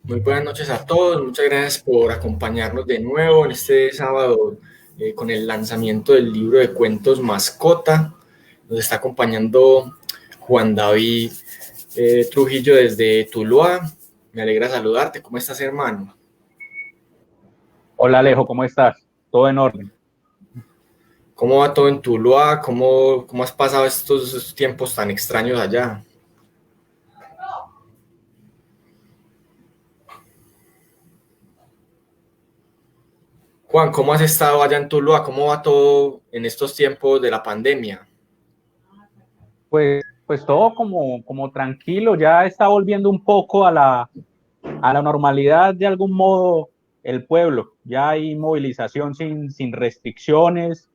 Muy buenas noches a todos, muchas gracias por acompañarnos de nuevo en este sábado con el lanzamiento del libro de cuentos Mascota. Nos está acompañando Juan David Trujillo desde Tuluá. Me alegra saludarte, ¿cómo estás, hermano? Hola Alejo, ¿cómo estás? ¿Todo en orden? ¿Cómo va todo en Tuluá? ¿Cómo has pasado estos tiempos tan extraños allá? Juan, ¿cómo has estado allá en Tuluá? ¿Cómo va todo en estos tiempos de la pandemia? Pues todo como tranquilo, ya está volviendo un poco a la normalidad de algún modo el pueblo. Ya hay movilización sin restricciones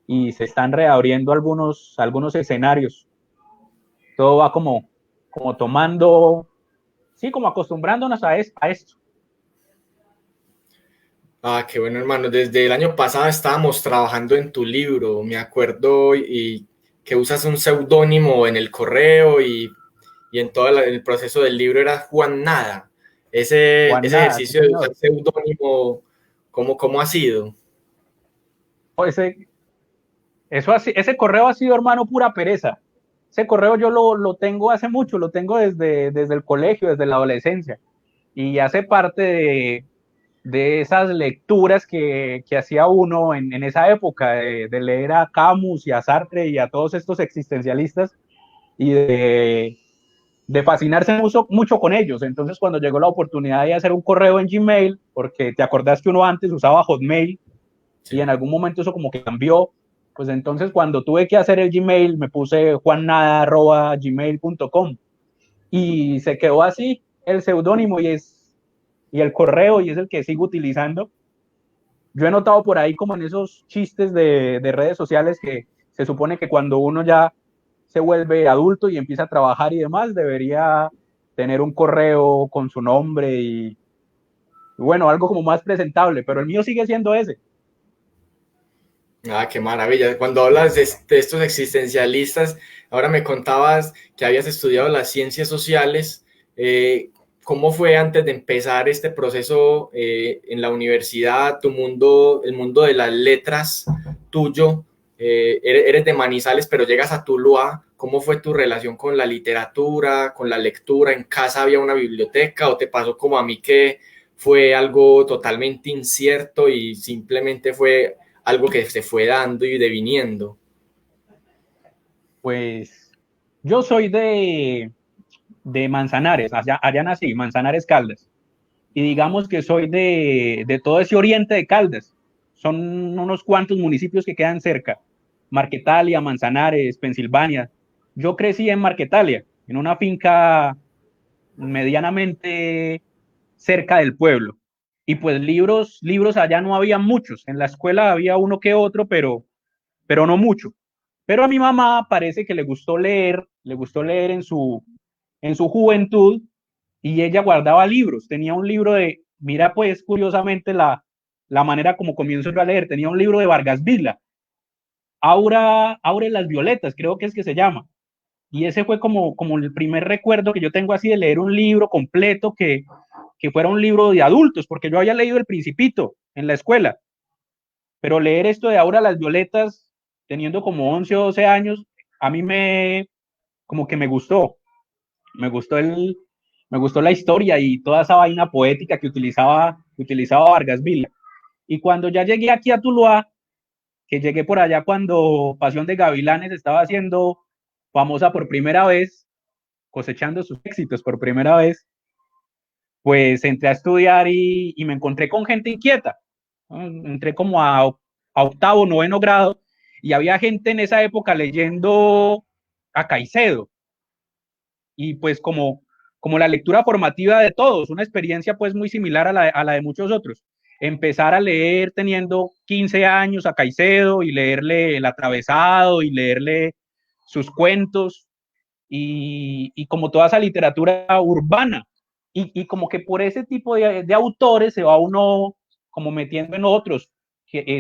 y se están reabriendo algunos escenarios. Todo va como tomando, sí, como acostumbrándonos a esto. Ah, qué bueno, hermano. Desde el año pasado estábamos trabajando en tu libro, me acuerdo, y que usas un seudónimo en el correo y en todo el proceso del libro era Juan Nada. Ese Juan, nada, sí ejercicio de usar señor. seudónimo, ¿cómo ha sido? Ese, ese correo ha sido, hermano, pura pereza. Ese correo yo lo tengo hace mucho, lo tengo desde el colegio, desde la adolescencia, y hace parte de esas lecturas que hacía uno en esa época, de leer a Camus y a Sartre y a todos estos existencialistas, y de fascinarse mucho con ellos. Entonces, cuando llegó la oportunidad de hacer un correo en Gmail, porque te acordás que uno antes usaba Hotmail, y Sí. en algún momento eso como que cambió, pues entonces cuando tuve que hacer el Gmail me puse juannada@gmail.com y se quedó así el seudónimo y el correo y es el que sigo utilizando. Yo he notado por ahí como en esos chistes de redes sociales que se supone que cuando uno ya se vuelve adulto y empieza a trabajar y demás, debería tener un correo con su nombre y bueno, algo como más presentable, pero el mío sigue siendo ese. Ah, qué maravilla. Cuando hablas de estos existencialistas, ahora me contabas que habías estudiado las ciencias sociales. ¿Cómo fue antes de empezar este proceso en la universidad, tu mundo, el mundo de las letras tuyo? Eres de Manizales, pero llegas a Tuluá. ¿Cómo fue tu relación con la literatura, con la lectura? ¿En casa había una biblioteca o te pasó como a mí que fue algo totalmente incierto y simplemente fue algo que se fue dando y deviniendo? Pues yo soy de Manzanares, allá nací, Manzanares Caldas, y digamos que soy de todo ese oriente de Caldas. Son unos cuantos municipios que quedan cerca, Marquetalia, Manzanares, Pensilvania. Yo crecí en Marquetalia, en una finca medianamente cerca del pueblo. Y pues libros allá no había muchos. En la escuela había uno que otro, pero no mucho. Pero a mi mamá parece que le gustó leer en su juventud y ella guardaba libros. Tenía un libro mira pues curiosamente la manera como comienzo yo a leer, tenía un libro de Vargas Vila, Aura en las Violetas, creo que es que se llama. Y ese fue como el primer recuerdo que yo tengo así de leer un libro completo que fuera un libro de adultos, porque yo había leído El Principito en la escuela, pero leer esto de Aura las Violetas, teniendo como 11 o 12 años, a mí como que me gustó me gustó la historia y toda esa vaina poética que utilizaba Vargas Vila. Y cuando ya llegué aquí a Tuluá, que llegué por allá cuando Pasión de Gavilanes estaba haciendo famosa por primera vez, cosechando sus éxitos por primera vez, pues entré a estudiar y me encontré con gente inquieta. ¿No? Entré como a octavo, noveno grado y había gente en esa época leyendo a Caicedo y pues como la lectura formativa de todos, una experiencia pues muy similar a la de muchos otros. Empezar a leer teniendo 15 años a Caicedo y leerle El Atravesado y leerle sus cuentos y como toda esa literatura urbana. Y como que por ese tipo de autores se va uno como metiendo en otros,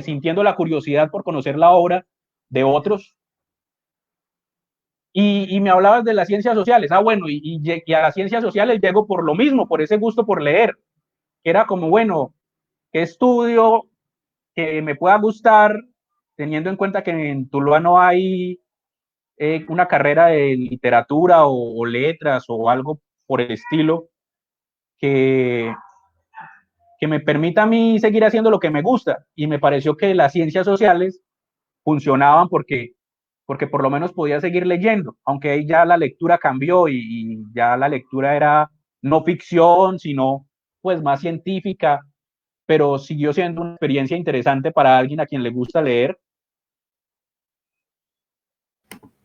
sintiendo la curiosidad por conocer la obra de otros. Y me hablabas de las ciencias sociales. Ah, bueno, y a las ciencias sociales llego por lo mismo, por ese gusto por leer, que era como, bueno, ¿qué estudio que me pueda gustar, teniendo en cuenta que en Tuluá no hay una carrera de literatura o letras o algo por el estilo que, que me permita a mí seguir haciendo lo que me gusta? Y me pareció que las ciencias sociales funcionaban porque por lo menos podía seguir leyendo, aunque ahí ya la lectura cambió y ya la lectura era no ficción, sino pues más científica, pero siguió siendo una experiencia interesante para alguien a quien le gusta leer.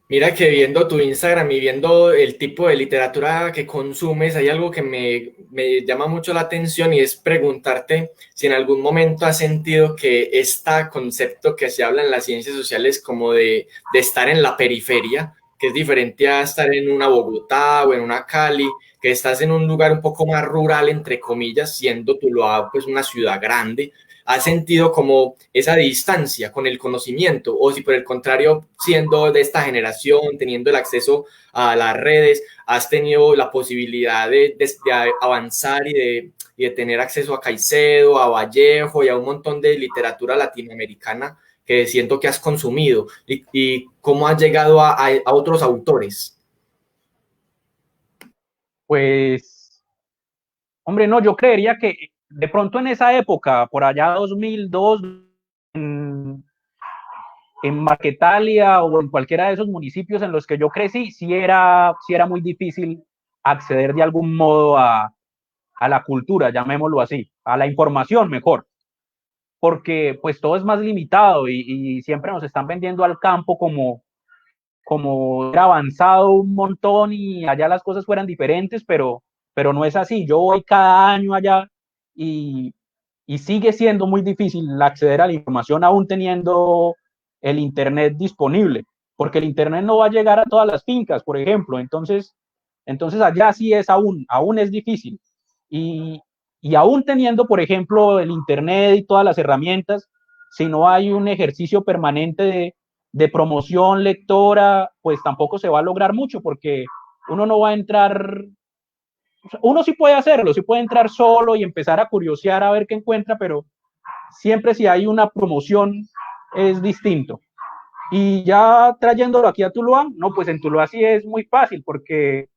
Mira que viendo tu Instagram y viendo el tipo de literatura que consumes, hay algo que me llama mucho la atención y es preguntarte si en algún momento has sentido que este concepto que se habla en las ciencias sociales como de estar en la periferia, que es diferente a estar en una Bogotá o en una Cali, que estás en un lugar un poco más rural, entre comillas, siendo Tuluá pues una ciudad grande. ¿Has sentido como esa distancia con el conocimiento? O si por el contrario, siendo de esta generación, teniendo el acceso a las redes, has tenido la posibilidad de avanzar y de tener acceso a Caicedo, a Vallejo y a un montón de literatura latinoamericana que siento que has consumido y cómo has llegado a otros autores. Pues, hombre, no, yo creería que de pronto en esa época, por allá 2002, en, en Marquetalia o en cualquiera de esos municipios en los que yo crecí, sí era muy difícil acceder de algún modo a la cultura, llamémoslo así, a la información mejor, porque pues todo es más limitado y siempre nos están vendiendo al campo como era avanzado un montón y allá las cosas fueran diferentes, pero no es así. Yo voy cada año allá y, y sigue siendo muy difícil acceder a la información aún teniendo el Internet disponible, porque el Internet no va a llegar a todas las fincas, por ejemplo. Entonces allá sí es aún es difícil. Y, y aún teniendo, por ejemplo, el Internet y todas las herramientas, si no hay un ejercicio permanente de promoción lectora, pues tampoco se va a lograr mucho porque uno no va a entrar, uno sí puede hacerlo, sí puede entrar solo y empezar a curiosear a ver qué encuentra, pero siempre si hay una promoción es distinto. Y ya trayéndolo aquí a Tuluá, no, pues en Tuluá sí es muy fácil porque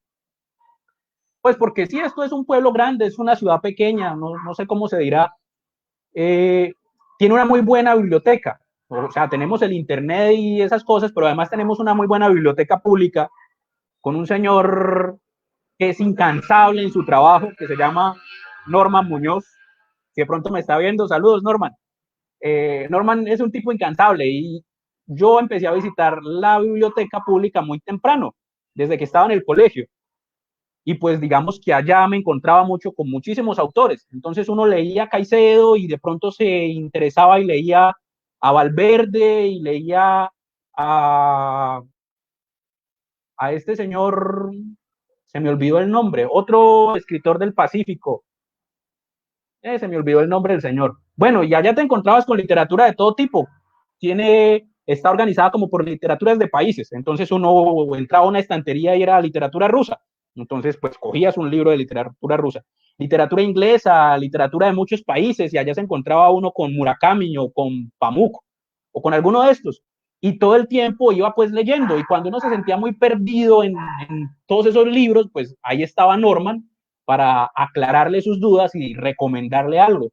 sí, esto es un pueblo grande, es una ciudad pequeña, no sé cómo se dirá, eh, tiene una muy buena biblioteca. O sea, tenemos el internet y esas cosas, pero además tenemos una muy buena biblioteca pública con un señor que es incansable en su trabajo, que se llama Norman Muñoz, que de pronto me está viendo. Saludos, Norman. Norman es un tipo incansable y yo empecé a visitar la biblioteca pública muy temprano, desde que estaba en el colegio. Y pues digamos que allá me encontraba mucho con muchísimos autores. Entonces uno leía Caicedo y de pronto se interesaba y leía a Valverde y leía a, a este señor, se me olvidó el nombre, otro escritor del Pacífico, se me olvidó el nombre del señor. Bueno, y allá te encontrabas con literatura de todo tipo. Está organizada como por literaturas de países. Entonces uno entraba a una estantería y era literatura rusa. Entonces, pues cogías un libro de literatura rusa. Literatura inglesa, literatura de muchos países, y allá se encontraba uno con Murakami o con Pamuk o con alguno de estos. Y todo el tiempo iba pues leyendo. Y cuando uno se sentía muy perdido en todos esos libros, pues ahí estaba Norman para aclararle sus dudas y recomendarle algo.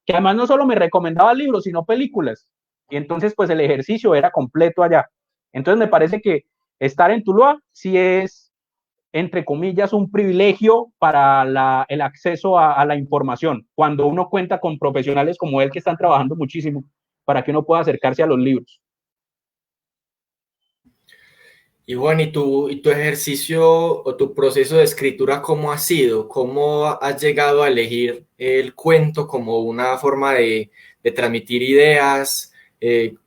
Que además no solo me recomendaba libros, sino películas. Y entonces, pues el ejercicio era completo allá. Entonces, me parece que estar en Tuluá sí es, entre comillas, un privilegio para el acceso a la información, cuando uno cuenta con profesionales como él que están trabajando muchísimo para que uno pueda acercarse a los libros. Y bueno, ¿y tu ejercicio o tu proceso de escritura cómo ha sido? ¿Cómo has llegado a elegir el cuento como una forma de transmitir ideas?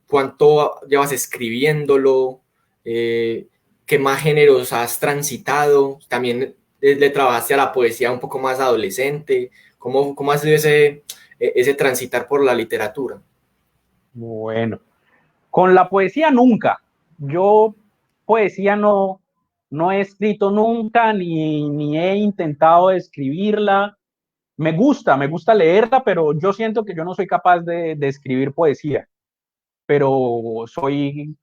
¿Cuánto llevas escribiéndolo? ¿Qué más géneros has transitado? También le trabajaste a la poesía un poco más adolescente. ¿Cómo ha sido ese transitar por la literatura? Bueno, con la poesía nunca. Yo poesía no he escrito nunca, ni he intentado escribirla. Me gusta leerla, pero yo siento que yo no soy capaz de escribir poesía, pero soy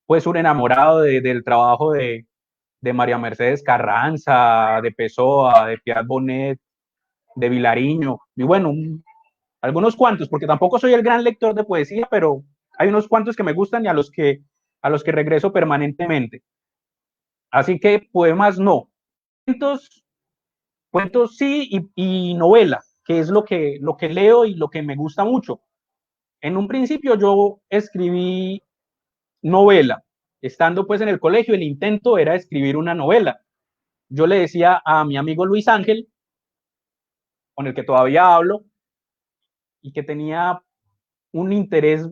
pues un enamorado del trabajo de María Mercedes Carranza, de Pessoa, de Piat Bonet, de Vilariño, y bueno, algunos cuantos, porque tampoco soy el gran lector de poesía, pero hay unos cuantos que me gustan y a los que regreso permanentemente. Así que poemas no. Cuentos, cuentos sí y novela, que es lo que leo y lo que me gusta mucho. En un principio yo escribí novela. Estando pues en el colegio, el intento era escribir una novela. Yo le decía a mi amigo Luis Ángel, con el que todavía hablo, y que tenía un interés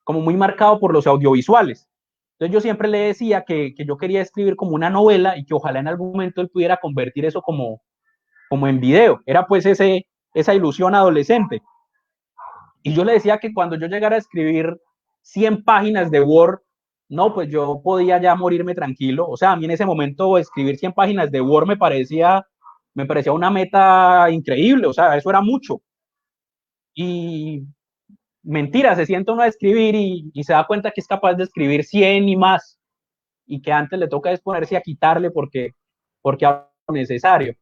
como muy marcado por los audiovisuales. Entonces yo siempre le decía que yo quería escribir como una novela y que ojalá en algún momento él pudiera convertir eso como en video. Era pues esa ilusión adolescente. Y yo le decía que cuando yo llegara a escribir 100 páginas de Word, no, pues yo podía ya morirme tranquilo. O sea, a mí en ese momento escribir 100 páginas de Word me parecía una meta increíble. O sea, eso era mucho. Y mentira, se sienta uno a escribir y se da cuenta que es capaz de escribir 100 y más. Y que antes le toca es ponerse a quitarle porque es necesario.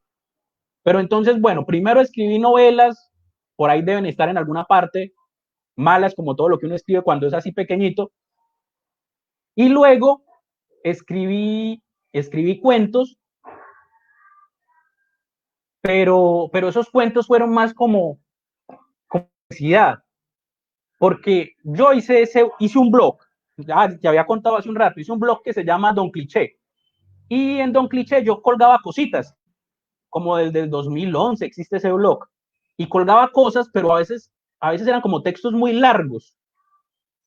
Pero entonces, bueno, primero escribí novelas, por ahí deben estar en alguna parte, malas como todo lo que uno escribe cuando es así pequeñito. Y luego escribí cuentos, pero esos cuentos fueron más como necesidad, porque yo hice un blog, ya te había contado hace un rato, hice un blog que se llama Don Cliché. Y en Don Cliché yo colgaba cositas, como desde el 2011 existe ese blog. Y colgaba cosas, pero a veces eran como textos muy largos.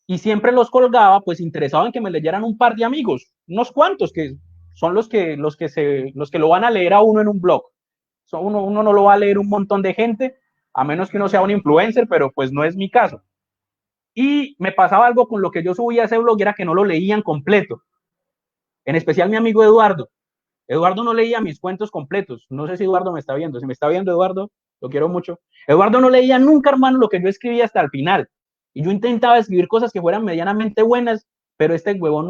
Y siempre los colgaba, pues interesado en que me leyeran un par de amigos, unos cuantos que son los que lo van a leer a uno en un blog. Uno no lo va a leer un montón de gente, a menos que uno sea un influencer, pero pues no es mi caso. Y me pasaba algo con lo que yo subía a ese blog, era que no lo leían completo. En especial mi amigo Eduardo. Eduardo no leía mis cuentos completos. No sé si Eduardo me está viendo. Si me está viendo, Eduardo, lo quiero mucho. Eduardo no leía nunca, hermano, lo que yo escribía hasta el final. Y yo intentaba escribir cosas que fueran medianamente buenas, pero este huevón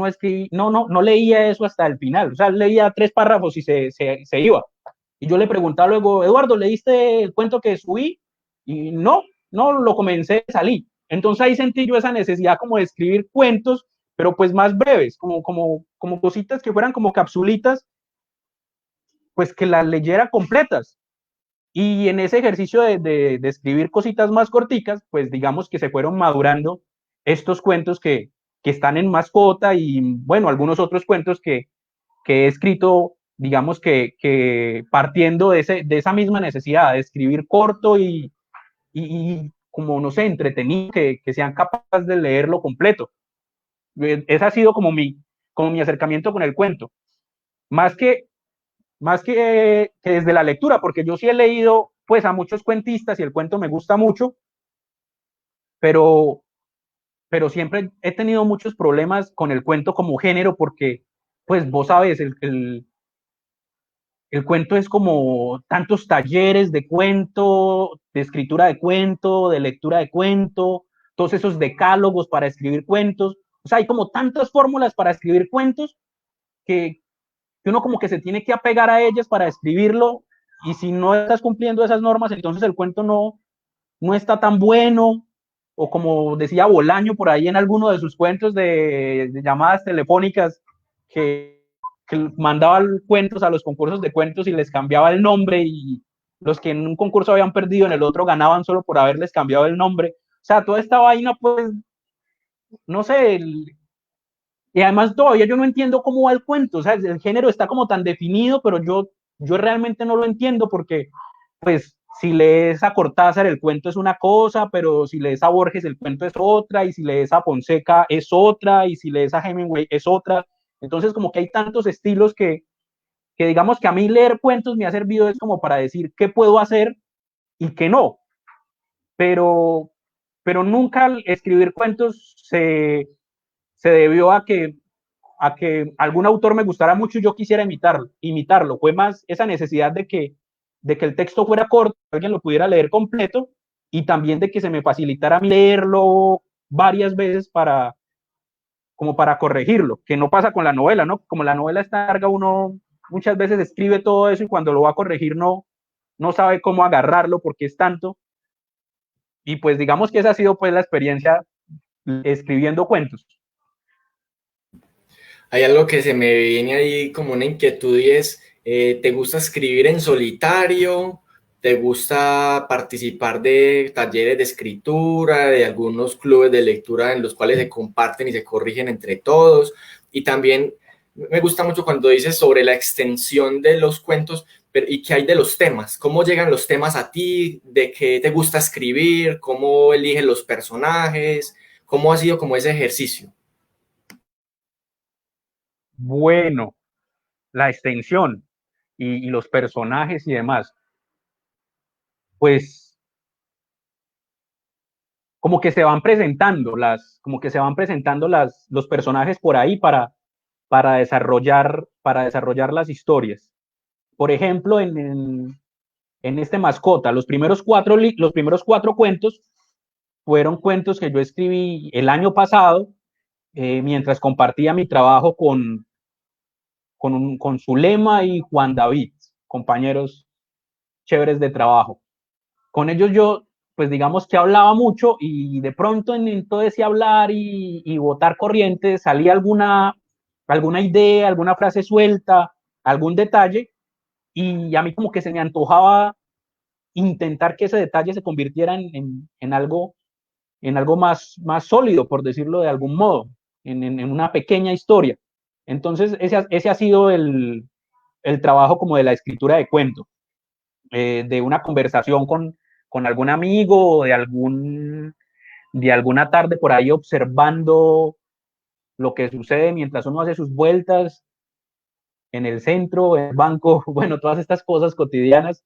no leía eso hasta el final. O sea, leía 3 párrafos y se iba. Y yo le preguntaba luego, Eduardo, ¿leíste el cuento que subí? Y no lo comencé, salí. Entonces ahí sentí yo esa necesidad como de escribir cuentos, pero pues más breves, como cositas que fueran como capsulitas, pues que las leyera completas. Y en ese ejercicio de escribir cositas más corticas, pues digamos que se fueron madurando estos cuentos que están en Mascota y bueno, algunos otros cuentos que he escrito, digamos que partiendo de esa misma necesidad de escribir corto y como, no sé, entretenido, que sean capaces de leerlo completo. Ese ha sido como mi acercamiento con el cuento. Más que que desde la lectura, porque yo sí he leído pues a muchos cuentistas y el cuento me gusta mucho, pero, pero siempre he tenido muchos problemas con el cuento como género porque pues vos sabes, el cuento es como tantos talleres de cuento, de escritura de cuento, de lectura de cuento, todos esos decálogos para escribir cuentos, o sea, hay como tantas fórmulas para escribir cuentos que, que uno como que se tiene que apegar a ellas para escribirlo y si no estás cumpliendo esas normas, entonces el cuento no está tan bueno o como decía Bolaño por ahí en alguno de sus cuentos de llamadas telefónicas que mandaba cuentos a los concursos de cuentos y les cambiaba el nombre y los que en un concurso habían perdido en el otro ganaban solo por haberles cambiado el nombre. O sea, toda esta vaina, pues, no sé, y además todavía yo no entiendo cómo va el cuento, o sea, el género está como tan definido, pero yo realmente no lo entiendo porque, pues, si lees a Cortázar el cuento es una cosa, pero si lees a Borges el cuento es otra, y si lees a Fonseca es otra, y si lees a Hemingway es otra. Entonces, como que hay tantos estilos que digamos que a mí leer cuentos me ha servido es como para decir qué puedo hacer y qué no, pero, pero nunca escribir cuentos se debió a que a que algún autor me gustara mucho y yo quisiera imitarlo. Fue más esa necesidad de que el texto fuera corto, que alguien lo pudiera leer completo y también de que se me facilitara leerlo varias veces como para corregirlo, que no pasa con la novela, ¿no? Como la novela está larga, uno muchas veces escribe todo eso y cuando lo va a corregir no sabe cómo agarrarlo porque es tanto. Y pues digamos que esa ha sido pues la experiencia escribiendo cuentos. Hay algo que se me viene ahí como una inquietud y es, ¿te gusta escribir en solitario? ¿Te gusta participar de talleres de escritura, de algunos clubes de lectura en los cuales se comparten y se corrigen entre todos? Y también me gusta mucho cuando dices sobre la extensión de los cuentos, pero, ¿y qué hay de los temas? ¿Cómo llegan los temas a ti? ¿De qué te gusta escribir? ¿Cómo eliges los personajes? ¿Cómo ha sido como ese ejercicio? Bueno, la extensión y los personajes y demás, pues como que se van presentando los personajes por ahí para desarrollar las historias. Por ejemplo, en este Mascota, los primeros cuatro cuentos fueron cuentos que yo escribí el año pasado mientras compartía mi trabajo con Zulema y Juan David, compañeros chéveres de trabajo. Con ellos yo, pues digamos que hablaba mucho y de pronto en todo ese hablar y botar corriente salía alguna idea, alguna frase suelta, algún detalle y a mí como que se me antojaba intentar que ese detalle se convirtiera en algo más sólido, por decirlo de algún modo, en una pequeña historia. Entonces, ese ha sido el trabajo como de la escritura de cuento, de una conversación con algún amigo o de alguna tarde por ahí observando lo que sucede mientras uno hace sus vueltas en el centro, en el banco, bueno, todas estas cosas cotidianas,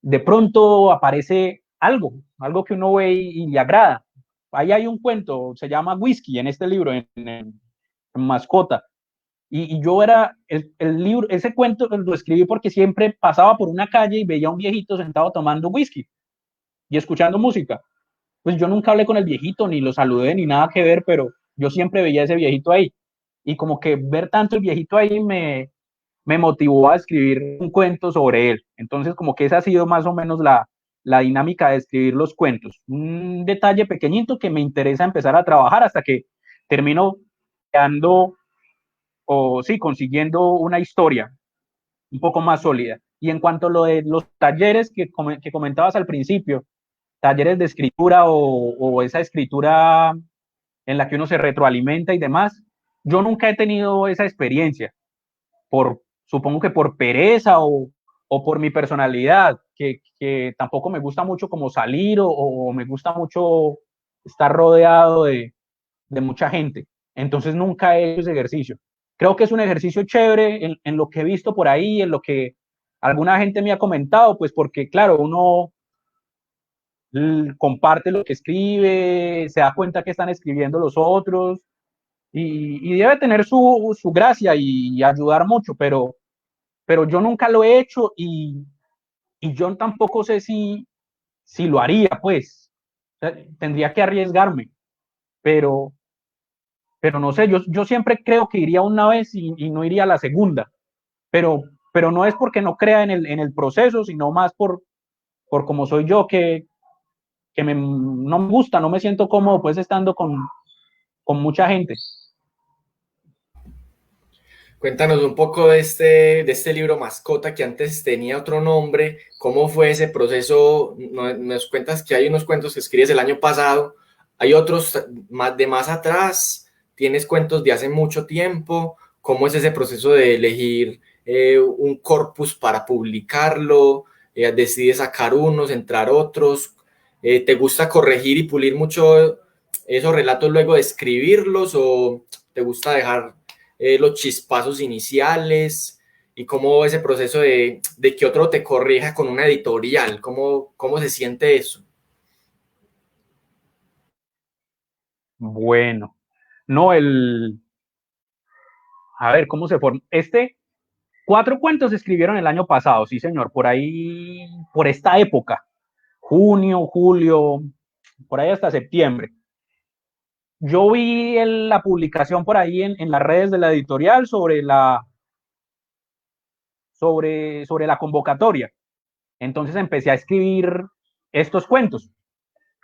de pronto aparece algo que uno ve y le agrada. Ahí hay un cuento, se llama Whisky en este libro, en Mascota. Y yo era, el libro, ese cuento lo escribí porque siempre pasaba por una calle y veía a un viejito sentado tomando whisky y escuchando música. Pues yo nunca hablé con el viejito, ni lo saludé, ni nada que ver, pero yo siempre veía a ese viejito ahí. Y como que ver tanto el viejito ahí me motivó a escribir un cuento sobre él. Entonces, como que esa ha sido más o menos la dinámica de escribir los cuentos. Un detalle pequeñito que me interesa empezar a trabajar hasta que termino creando o sí, consiguiendo una historia un poco más sólida. Y en cuanto a lo de los talleres que comentabas al principio, talleres de escritura o esa escritura en la que uno se retroalimenta y demás, yo nunca he tenido esa experiencia supongo que por pereza o por mi personalidad, que tampoco me gusta mucho como salir o me gusta mucho estar rodeado de mucha gente. Entonces nunca he hecho ese ejercicio. Creo que es un ejercicio chévere en lo que he visto por ahí, en lo que alguna gente me ha comentado, pues porque claro, uno comparte lo que escribe, se da cuenta que están escribiendo los otros y debe tener su gracia y ayudar mucho, pero yo nunca lo he hecho y yo tampoco sé si lo haría, pues. O sea, tendría que arriesgarme, pero, pero no sé, yo siempre creo que iría una vez y no iría a la segunda, pero, pero no es porque no crea en el proceso, sino más por cómo soy yo, que no me gusta, no me siento cómodo pues estando con mucha gente. Cuéntanos un poco de este libro Mascota que antes tenía otro nombre. ¿Cómo fue ese proceso? Nos cuentas que hay unos cuentos que escribes el año pasado, hay otros más atrás, tienes cuentos de hace mucho tiempo. ¿Cómo es ese proceso de elegir un corpus para publicarlo? ¿Decides sacar unos, entrar otros? ¿Te gusta corregir y pulir mucho esos relatos luego de escribirlos o te gusta dejar los chispazos iniciales y cómo ese proceso de que otro te corrija con una editorial, cómo se siente eso? Bueno, no, a ver, ¿cómo se formó? 4 cuentos se escribieron el año pasado, sí señor, por ahí, por esta época, junio, julio, por ahí hasta septiembre. Yo vi la publicación por ahí en las redes de la editorial sobre la convocatoria. Entonces empecé a escribir estos cuentos,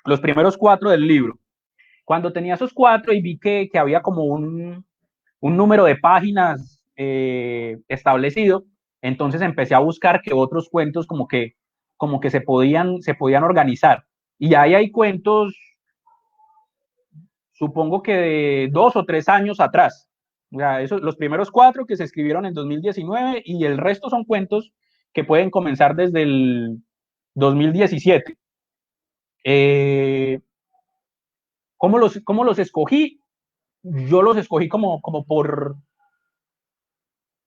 los primeros 4 del libro. Cuando tenía esos 4 y vi que había como un número de páginas establecido, entonces empecé a buscar que otros cuentos como que se podían organizar. Y ahí hay cuentos, supongo que de 2 o 3 años atrás. O sea, los primeros 4 que se escribieron en 2019 y el resto son cuentos que pueden comenzar desde el 2017. Eh, ¿Cómo los escogí? Yo los escogí como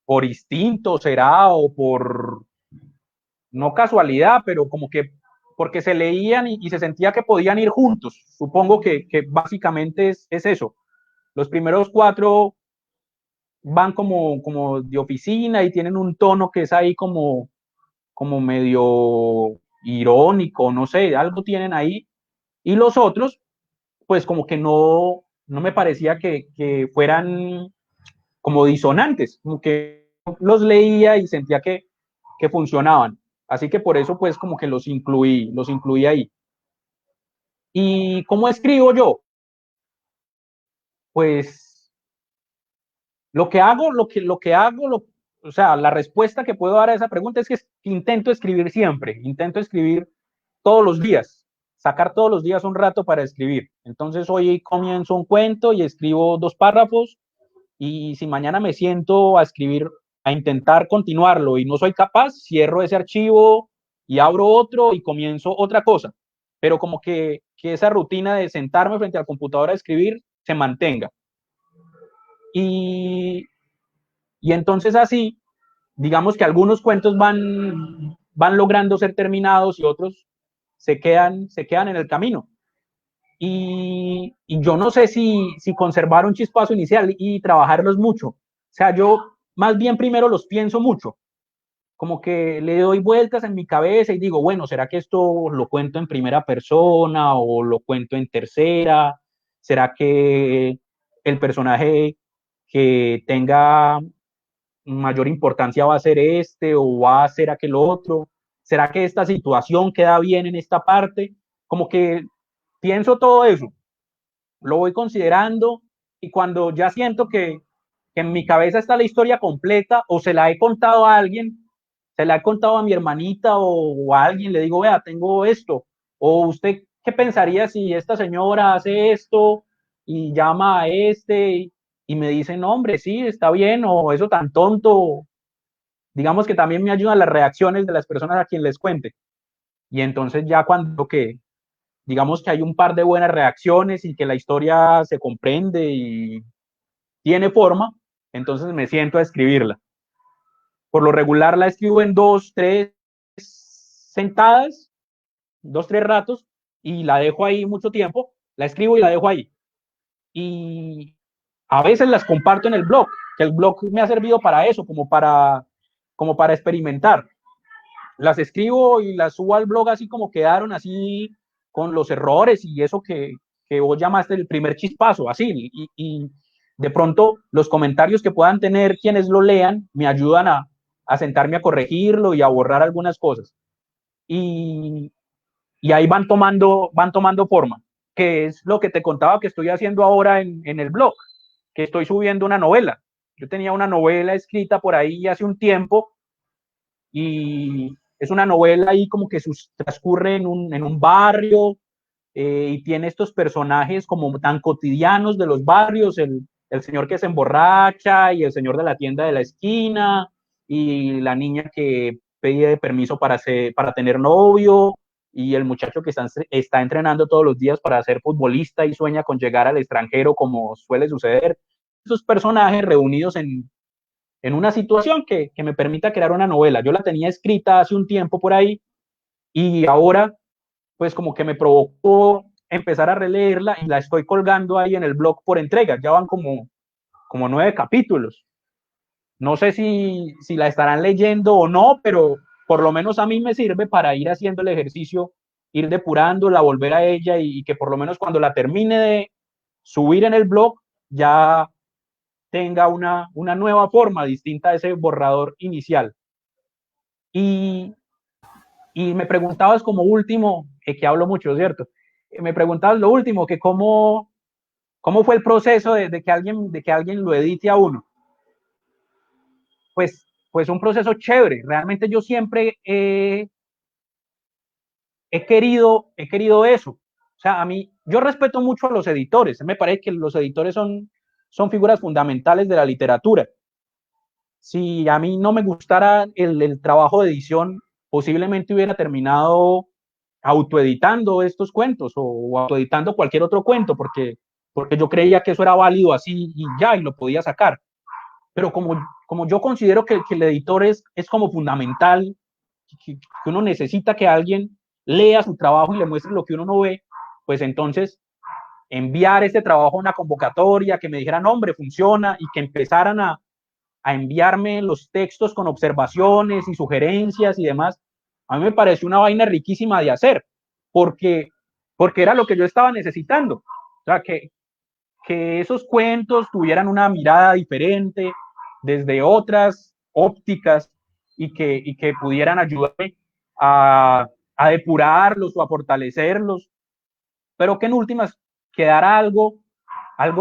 por instinto, será, o por, no casualidad, pero como que porque se leían y se sentía que podían ir juntos. Supongo que básicamente es eso. Los primeros 4 van como de oficina y tienen un tono que es ahí como medio irónico, no sé, algo tienen ahí. Y los otros, pues como que no me parecía que fueran como disonantes, como que los leía y sentía que funcionaban. Así que por eso pues como que los incluí ahí. ¿Y cómo escribo yo? Pues o sea, la respuesta que puedo dar a esa pregunta es que intento escribir siempre, intento escribir todos los días, sacar todos los días un rato para escribir. Entonces hoy comienzo un cuento y escribo 2 párrafos, y si mañana me siento a escribir, a intentar continuarlo y no soy capaz, cierro ese archivo y abro otro y comienzo otra cosa. Pero como que esa rutina de sentarme frente al computador a escribir se mantenga. Y, y entonces así, digamos que algunos cuentos van logrando ser terminados y otros se quedan en el camino. Y yo no sé si conservar un chispazo inicial y trabajarlos mucho. O sea, yo más bien primero los pienso mucho, como que le doy vueltas en mi cabeza y digo, bueno, ¿será que esto lo cuento en primera persona o lo cuento en tercera? ¿Será que el personaje que tenga mayor importancia va a ser este o va a ser aquel otro? ¿Será que esta situación queda bien en esta parte? Como que pienso todo eso, lo voy considerando, y cuando ya siento que en mi cabeza está la historia completa o se la he contado a alguien, se la he contado a mi hermanita o a alguien, le digo, vea, tengo esto, o usted, ¿qué pensaría si esta señora hace esto y llama a y me dice, no, hombre, sí, está bien, o eso tan tonto? Digamos que también me ayudan las reacciones de las personas a quien les cuente. Y entonces ya cuando digamos que hay un par de buenas reacciones y que la historia se comprende y tiene forma, entonces me siento a escribirla. Por lo regular la escribo en 2, 3 sentadas, 2, 3 ratos, y la dejo ahí mucho tiempo, la escribo y la dejo ahí. Y a veces las comparto en el blog, que el blog me ha servido para eso, como para experimentar. Las escribo y las subo al blog así como quedaron, así con los errores y eso que vos llamaste el primer chispazo, así. Y de pronto los comentarios que puedan tener quienes lo lean me ayudan a sentarme a corregirlo y a borrar algunas cosas. Y, y ahí van tomando forma, que es lo que te contaba que estoy haciendo ahora en el blog, que estoy subiendo una novela. Yo tenía una novela escrita por ahí hace un tiempo, y es una novela ahí como que transcurre en un barrio, y tiene estos personajes como tan cotidianos de los barrios, el señor que se emborracha y el señor de la tienda de la esquina y la niña que pide permiso para tener novio y el muchacho que está entrenando todos los días para ser futbolista y sueña con llegar al extranjero como suele suceder. Esos personajes reunidos en una situación que me permita crear una novela. Yo la tenía escrita hace un tiempo por ahí y ahora pues como que me provocó empezar a releerla y la estoy colgando ahí en el blog por entrega. Ya van como 9 capítulos. No sé si la estarán leyendo o no, pero por lo menos a mí me sirve para ir haciendo el ejercicio, ir depurándola, volver a ella y que por lo menos cuando la termine de subir en el blog ya tenga una nueva forma distinta a ese borrador inicial. Y, y me preguntabas como último, que hablo mucho, ¿cierto? Me preguntabas lo último, que cómo fue el proceso de que alguien lo edite a uno. Pues un proceso chévere. Realmente yo siempre he querido eso. O sea, a mí, yo respeto mucho a los editores. Me parece que los editores son figuras fundamentales de la literatura. Si a mí no me gustara el trabajo de edición, posiblemente hubiera terminado autoeditando estos cuentos o autoeditando cualquier otro cuento, porque yo creía que eso era válido así y ya, y lo podía sacar. Pero como yo considero que el editor es como fundamental, que uno necesita que alguien lea su trabajo y le muestre lo que uno no ve, pues entonces enviar este trabajo a una convocatoria, que me dijeran, hombre, funciona, y que empezaran a enviarme los textos con observaciones y sugerencias y demás, a mí me pareció una vaina riquísima de hacer, porque, porque era lo que yo estaba necesitando. O sea, que esos cuentos tuvieran una mirada diferente, desde otras ópticas, y que pudieran ayudarme a depurarlos o a fortalecerlos, pero que en últimas quedara algo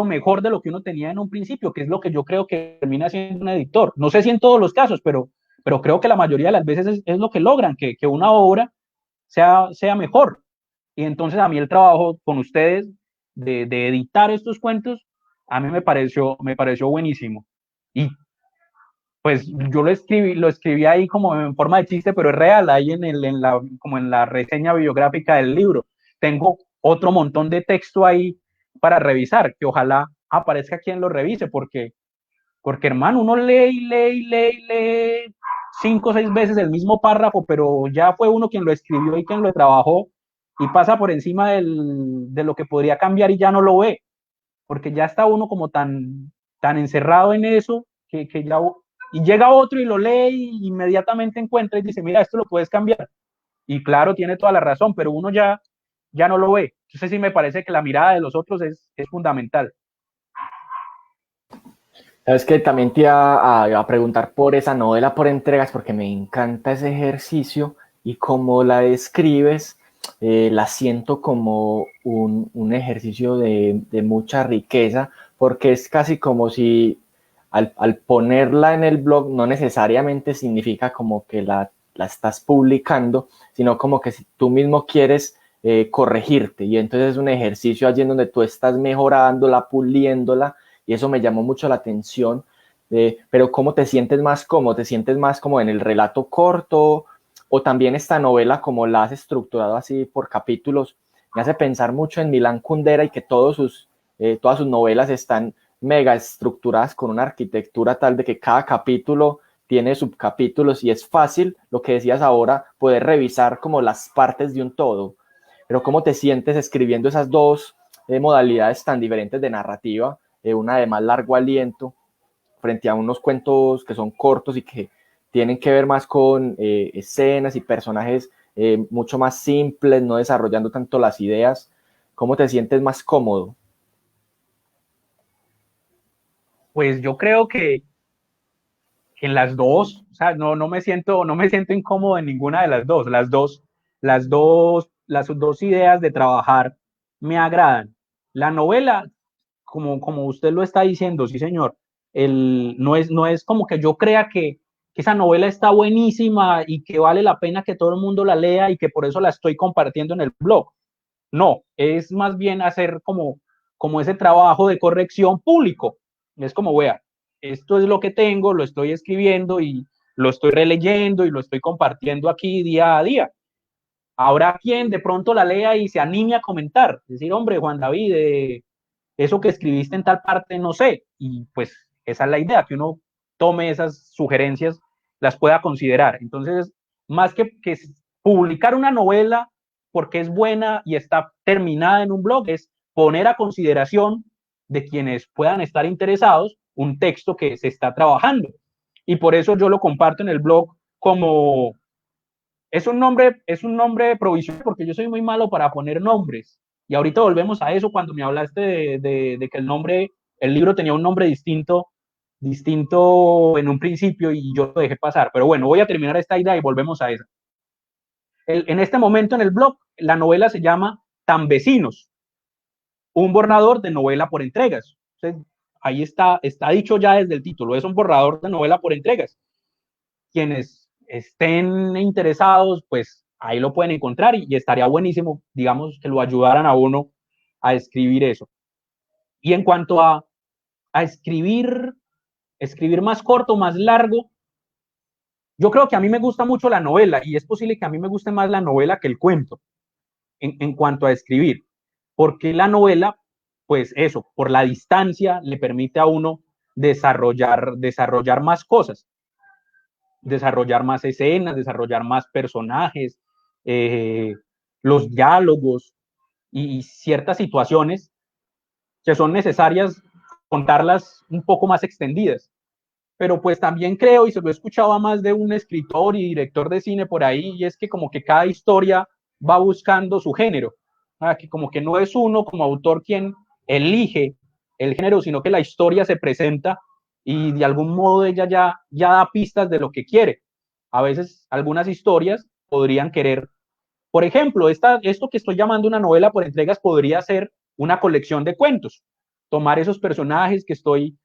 mejor de lo que uno tenía en un principio, que es lo que yo creo que termina siendo un editor. No sé si en todos los casos, pero creo que la mayoría de las veces es lo que logran, que una obra sea mejor. Y entonces a mí el trabajo con ustedes de editar estos cuentos, a mí me pareció buenísimo. Y pues yo lo escribí ahí como en forma de chiste, pero es real, ahí como en la reseña bibliográfica del libro. Tengo otro montón de texto ahí para revisar, que ojalá aparezca quien lo revise, porque hermano, uno lee 5 o 6 veces el mismo párrafo, pero ya fue uno quien lo escribió y quien lo trabajó, y pasa por encima de lo que podría cambiar y ya no lo ve, porque ya está uno como tan encerrado en eso que ya, y llega otro y lo lee y inmediatamente encuentra y dice, mira, esto lo puedes cambiar. Y claro, tiene toda la razón, pero uno ya no lo ve. Entonces sí me parece que la mirada de los otros es fundamental. Sabes que también te iba a preguntar por esa novela por entregas, porque me encanta ese ejercicio y como la describes, la siento como un ejercicio de mucha riqueza, porque es casi como si al ponerla en el blog no necesariamente significa como que la estás publicando, sino como que si tú mismo quieres corregirte, y entonces es un ejercicio allí en donde tú estás mejorándola, puliéndola, y eso me llamó mucho la atención. Pero ¿cómo te sientes más cómodo? ¿Te sientes más como en el relato corto o también esta novela como la has estructurado así por capítulos? Me hace pensar mucho en Milán Kundera y que todas sus novelas están mega estructuradas con una arquitectura tal de que cada capítulo tiene subcapítulos y es fácil, lo que decías ahora, poder revisar como las partes de un todo. Pero ¿cómo te sientes escribiendo esas dos modalidades tan diferentes de narrativa? Una de más largo aliento frente a unos cuentos que son cortos y que tienen que ver más con escenas y personajes mucho más simples, no desarrollando tanto las ideas. ¿Cómo te sientes más cómodo? Pues yo creo que en las dos, o sea, no me siento incómodo en ninguna de las dos. Las dos ideas de trabajar me agradan. La novela, como usted lo está diciendo, sí, señor, no es como que yo crea que esa novela está buenísima y que vale la pena que todo el mundo la lea y que por eso la estoy compartiendo en el blog. No, es más bien hacer como ese trabajo de corrección público. Es como, vea, esto es lo que tengo, lo estoy escribiendo y lo estoy releyendo y lo estoy compartiendo aquí día a día. Habrá quien de pronto la lea y se anime a comentar, decir, hombre, Juan David, eso que escribiste en tal parte, no sé. Y pues esa es la idea, que uno tome esas sugerencias, las pueda considerar. Entonces, más que publicar una novela porque es buena y está terminada en un blog, es poner a consideración de quienes puedan estar interesados un texto que se está trabajando. y por eso yo lo comparto en el blog como, es un nombre provisional, porque yo soy muy malo para poner nombres, y ahorita volvemos a eso cuando me hablaste de que el libro tenía un nombre distinto en un principio y yo lo dejé pasar, pero bueno, voy a terminar esta idea y volvemos a eso. En este momento en el blog, la novela se llama Tan Vecinos, un borrador de novela por entregas. Entonces, ahí está dicho ya desde el título, es un borrador de novela por entregas. Quienes estén interesados, pues ahí lo pueden encontrar y estaría buenísimo, digamos, que lo ayudaran a uno a escribir eso. Y en cuanto a escribir más corto, más largo, yo creo que a mí me gusta mucho la novela y es posible que a mí me guste más la novela que el cuento en cuanto a escribir, porque la novela, pues eso, por la distancia le permite a uno desarrollar más cosas, desarrollar más escenas, desarrollar más personajes, los diálogos y ciertas situaciones que son necesarias contarlas un poco más extendidas. Pero pues también creo, y se lo he escuchado a más de un escritor y director de cine por ahí, y es que como que cada historia va buscando su género, que como que no es uno como autor quien elige el género, sino que la historia se presenta y de algún modo ella ya da pistas de lo que quiere. A veces algunas historias podrían querer, por ejemplo, esto que estoy llamando una novela por entregas podría ser una colección de cuentos, tomar esos personajes que estoy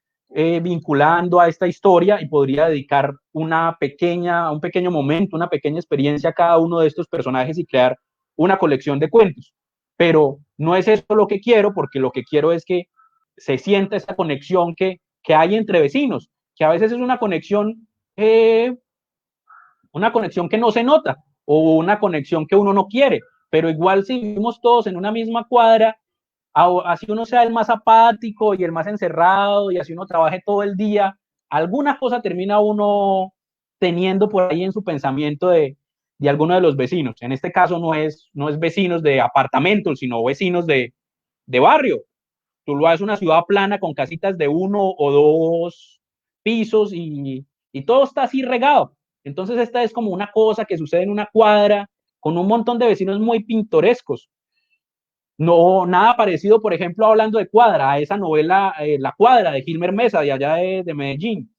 vinculando a esta historia y podría dedicar un pequeño momento, una pequeña experiencia a cada uno de estos personajes y crear una colección de cuentos. Pero no es eso lo que quiero, porque lo que quiero es que se sienta esa conexión que hay entre vecinos, que a veces es una conexión que no se nota o una conexión que uno no quiere, pero igual si vivimos todos en una misma cuadra, así uno sea el más apático y el más encerrado y así uno trabaje todo el día, alguna cosa termina uno teniendo por ahí en su pensamiento de alguno de los vecinos. En este caso no es vecinos de apartamentos, sino vecinos de barrio. Tú lo haces una ciudad plana con casitas de 1 o 2 pisos y todo está así regado. Entonces esta es como una cosa que sucede en una cuadra con un montón de vecinos muy pintorescos. No, nada parecido, por ejemplo, hablando de Cuadra, a esa novela, La Cuadra, de Gilmer Mesa, de allá de Medellín,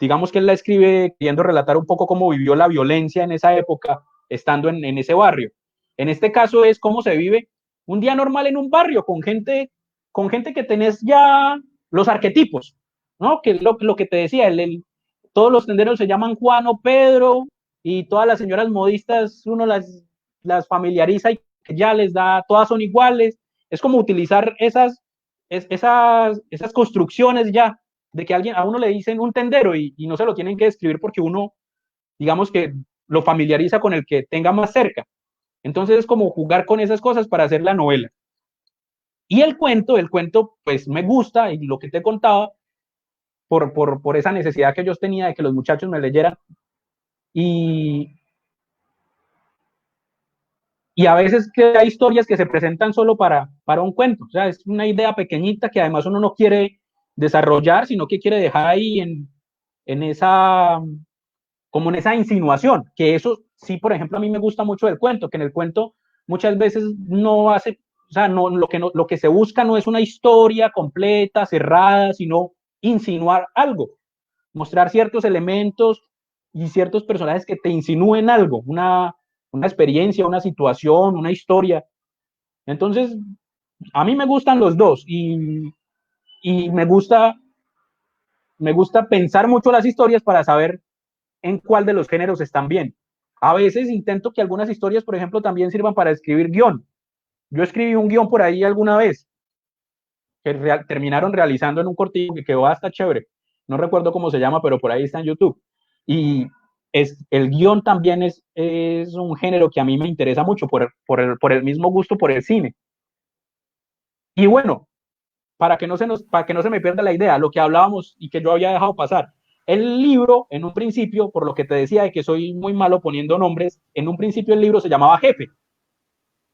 digamos que él la escribe queriendo relatar un poco cómo vivió la violencia en esa época, estando en ese barrio. En este caso es cómo se vive un día normal en un barrio, con gente que tenés ya los arquetipos, ¿no? Que lo que te decía, todos los tenderos se llaman Juan o Pedro, y todas las señoras modistas uno las familiariza y ya les da, todas son iguales. Es como utilizar esas construcciones ya, de que a uno le dicen un tendero y no se lo tienen que describir porque uno, digamos que lo familiariza con el que tenga más cerca. Entonces es como jugar con esas cosas para hacer la novela. Y el cuento pues me gusta, y lo que te contaba, por esa necesidad que yo tenía de que los muchachos me leyeran. Y a veces que hay historias que se presentan solo para un cuento. O sea, es una idea pequeñita que además uno no quiere desarrollar, sino que quiere dejar ahí en esa, como en esa insinuación, que eso sí, por ejemplo, a mí me gusta mucho del cuento, que en el cuento muchas veces no hace, o sea, lo que se busca no es una historia completa, cerrada, sino insinuar algo, mostrar ciertos elementos y ciertos personajes que te insinúen algo, una experiencia, una situación, una historia. Entonces, a mí me gustan los dos y me gusta pensar mucho las historias para saber en cuál de los géneros están bien. A veces intento que algunas historias, por ejemplo, también sirvan para escribir guión. Yo escribí un guión por ahí alguna vez que terminaron realizando en un cortillo que quedó hasta chévere. No recuerdo cómo se llama, pero por ahí está en YouTube. Y el guión también es un género que a mí me interesa mucho por el mismo gusto por el cine. Y bueno, para que no se me pierda la idea, lo que hablábamos y que yo había dejado pasar. El libro, en un principio, por lo que te decía de que soy muy malo poniendo nombres, en un principio el libro se llamaba Jefe,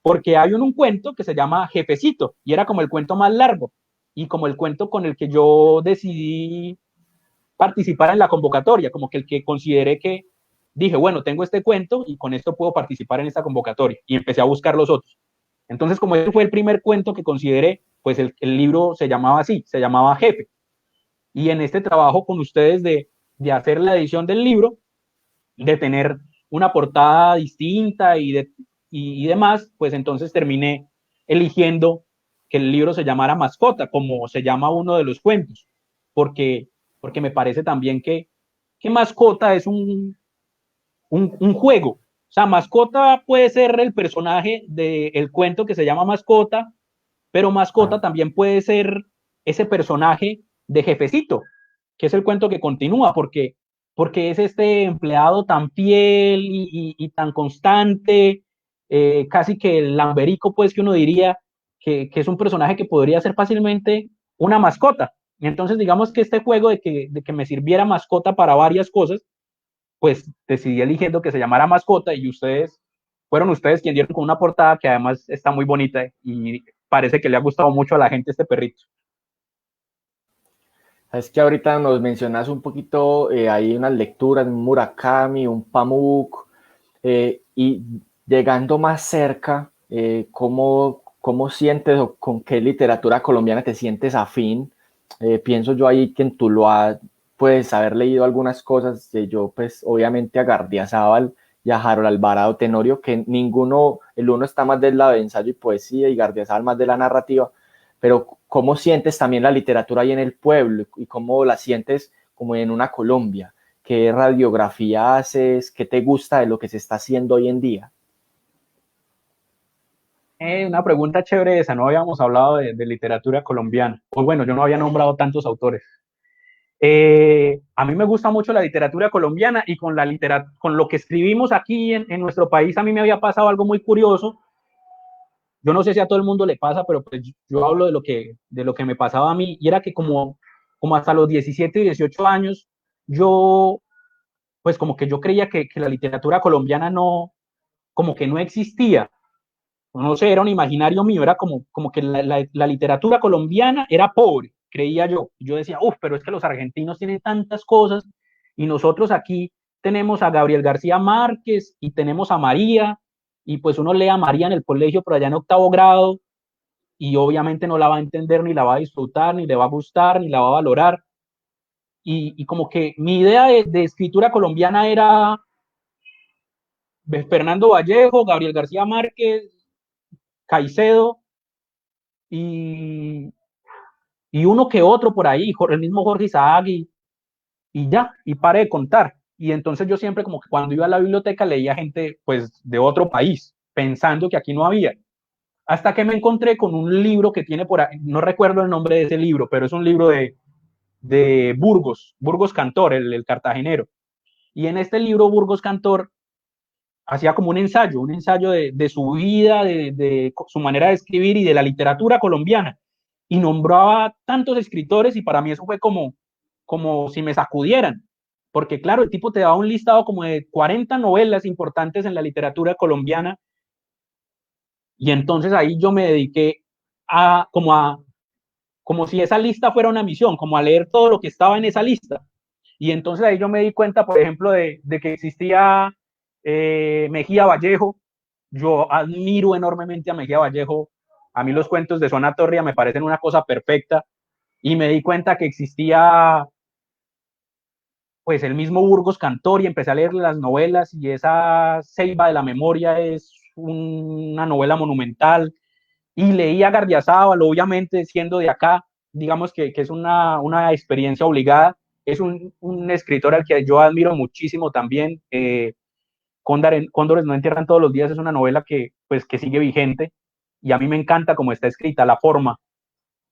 porque hay un cuento que se llama Jefecito, y era como el cuento más largo, y como el cuento con el que yo decidí participar en la convocatoria, como que el que consideré que dije, bueno, tengo este cuento y con esto puedo participar en esta convocatoria, y empecé a buscar los otros. Entonces, como ese fue el primer cuento que consideré, pues el libro se llamaba así, se llamaba Jefe. Y en este trabajo con ustedes de hacer la edición del libro, de tener una portada distinta y demás, pues entonces terminé eligiendo que el libro se llamara Mascota, como se llama uno de los cuentos, porque, porque me parece también que Mascota es un juego. O sea, Mascota puede ser el personaje del cuento que se llama Mascota, pero Mascota también puede ser ese personaje de Jefecito, que es el cuento que continúa, porque es este empleado tan fiel y tan constante, casi que el lamberico, pues que uno diría que es un personaje que podría ser fácilmente una mascota. Y entonces digamos que este juego de que me sirviera mascota para varias cosas, pues decidí eligiendo que se llamara Mascota, y fueron ustedes quienes dieron con una portada que además está muy bonita y parece que le ha gustado mucho a la gente este perrito. Es que ahorita nos mencionas un poquito, hay unas lecturas, un Murakami, un Pamuk, y llegando más cerca, ¿cómo sientes o con qué literatura colombiana te sientes afín? Pienso yo ahí que en Tuluá puedes haber leído algunas cosas, yo pues obviamente a Gardiazabal y a Harold Alvarado Tenorio, que ninguno, el uno está más del lado de ensayo y poesía y Gardiazabal más de la narrativa, pero ¿cómo sientes también la literatura ahí en el pueblo y cómo la sientes como en una Colombia? ¿Qué radiografía haces? ¿Qué te gusta de lo que se está haciendo hoy en día? Una pregunta chévere esa, no habíamos hablado de literatura colombiana. Pues bueno, yo no había nombrado tantos autores. A mí me gusta mucho la literatura colombiana, y con lo que escribimos aquí en nuestro país a mí me había pasado algo muy curioso. Yo no sé si a todo el mundo le pasa, pero pues yo hablo de lo que me pasaba a mí, y era que como hasta los 17 y 18 años, yo, pues como que yo creía que la literatura colombiana no, como que no existía. No sé, era un imaginario mío, era como que la literatura colombiana era pobre, creía yo. Yo decía, uff, pero es que los argentinos tienen tantas cosas y nosotros aquí tenemos a Gabriel García Márquez y tenemos a María, y pues uno lee a María en el colegio por allá en octavo grado, y obviamente no la va a entender, ni la va a disfrutar, ni le va a gustar, ni la va a valorar. Y como que mi idea de escritura colombiana era Fernando Vallejo, Gabriel García Márquez, Caicedo y, y uno que otro por ahí, el mismo Jorge Isaac, y ya, y paré de contar. Y entonces yo siempre como que cuando iba a la biblioteca leía gente pues de otro país, pensando que aquí no había. Hasta que me encontré con un libro que tiene por ahí, no recuerdo el nombre de ese libro, pero es un libro de Burgos Cantor, el cartagenero. Y en este libro Burgos Cantor hacía como un ensayo de su vida, de su manera de escribir y de la literatura colombiana. Y nombraba tantos escritores, y para mí eso fue como si me sacudieran. Porque claro, el tipo te daba un listado como de 40 novelas importantes en la literatura colombiana, y entonces ahí yo me dediqué como si esa lista fuera una misión, como a leer todo lo que estaba en esa lista. Y entonces ahí yo me di cuenta, por ejemplo, de que existía Mejía Vallejo. Yo admiro enormemente a Mejía Vallejo. A mí los cuentos de Zona Torria me parecen una cosa perfecta. Y me di cuenta que existía pues el mismo Burgos Cantor, y empecé a leer las novelas, y esa Ceiba de la Memoria es una novela monumental. Y leí a Gardiazabal, obviamente siendo de acá, digamos que es una experiencia obligada. Es un escritor al que yo admiro muchísimo también. Cóndores no entierran todos los días es una novela pues, que sigue vigente, y a mí me encanta cómo está escrita, la forma,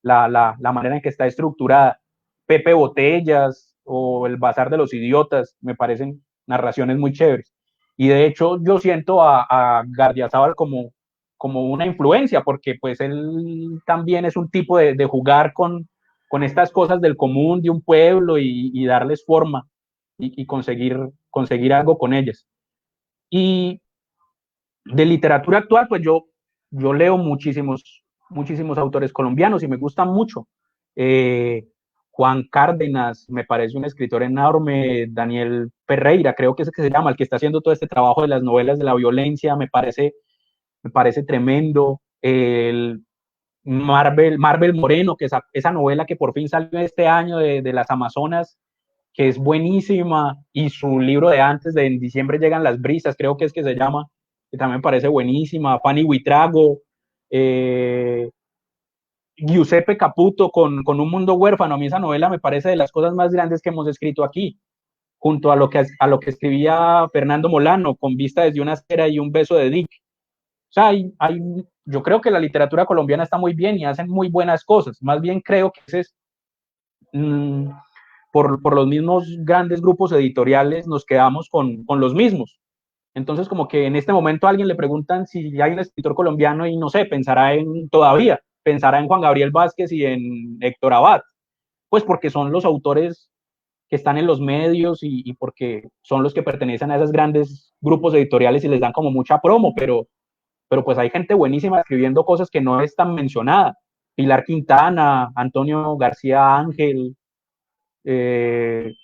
la manera en que está estructurada. Pepe Botellas o El Bazar de los Idiotas me parecen narraciones muy chéveres. Y de hecho yo siento a Gardiazabal como una influencia, porque pues él también es un tipo de jugar con estas cosas del común de un pueblo, y darles forma, y conseguir algo con ellas. Y de literatura actual, pues yo leo muchísimos autores colombianos y me gustan mucho. Eh, Juan Cárdenas, me parece un escritor enorme, Daniel Ferreira, creo que es el que se llama, el que está haciendo todo este trabajo de las novelas de la violencia, me parece tremendo. El Marvel Moreno, que esa novela que por fin salió este año de las Amazonas, que es buenísima, y su libro de antes, de En diciembre llegan las brisas, creo que es que se llama, que también me parece buenísima. Fanny Huitrago, eh, Giuseppe Caputo con Un mundo huérfano. A mí esa novela me parece de las cosas más grandes que hemos escrito aquí, junto a lo que escribía Fernando Molano, Con vista desde una acera y Un beso de Dick. O sea, yo creo que la literatura colombiana está muy bien y hacen muy buenas cosas. Más bien creo que es, mmm, por los mismos grandes grupos editoriales nos quedamos con los mismos. Entonces, como que en este momento a alguien le preguntan si hay un escritor colombiano y no sé, pensará en Juan Gabriel Vázquez y en Héctor Abad, pues porque son los autores que están en los medios y porque son los que pertenecen a esos grandes grupos editoriales y les dan como mucha promo, pero pues hay gente buenísima escribiendo cosas que no es tan mencionada. Pilar Quintana, Antonio García Ángel, eh,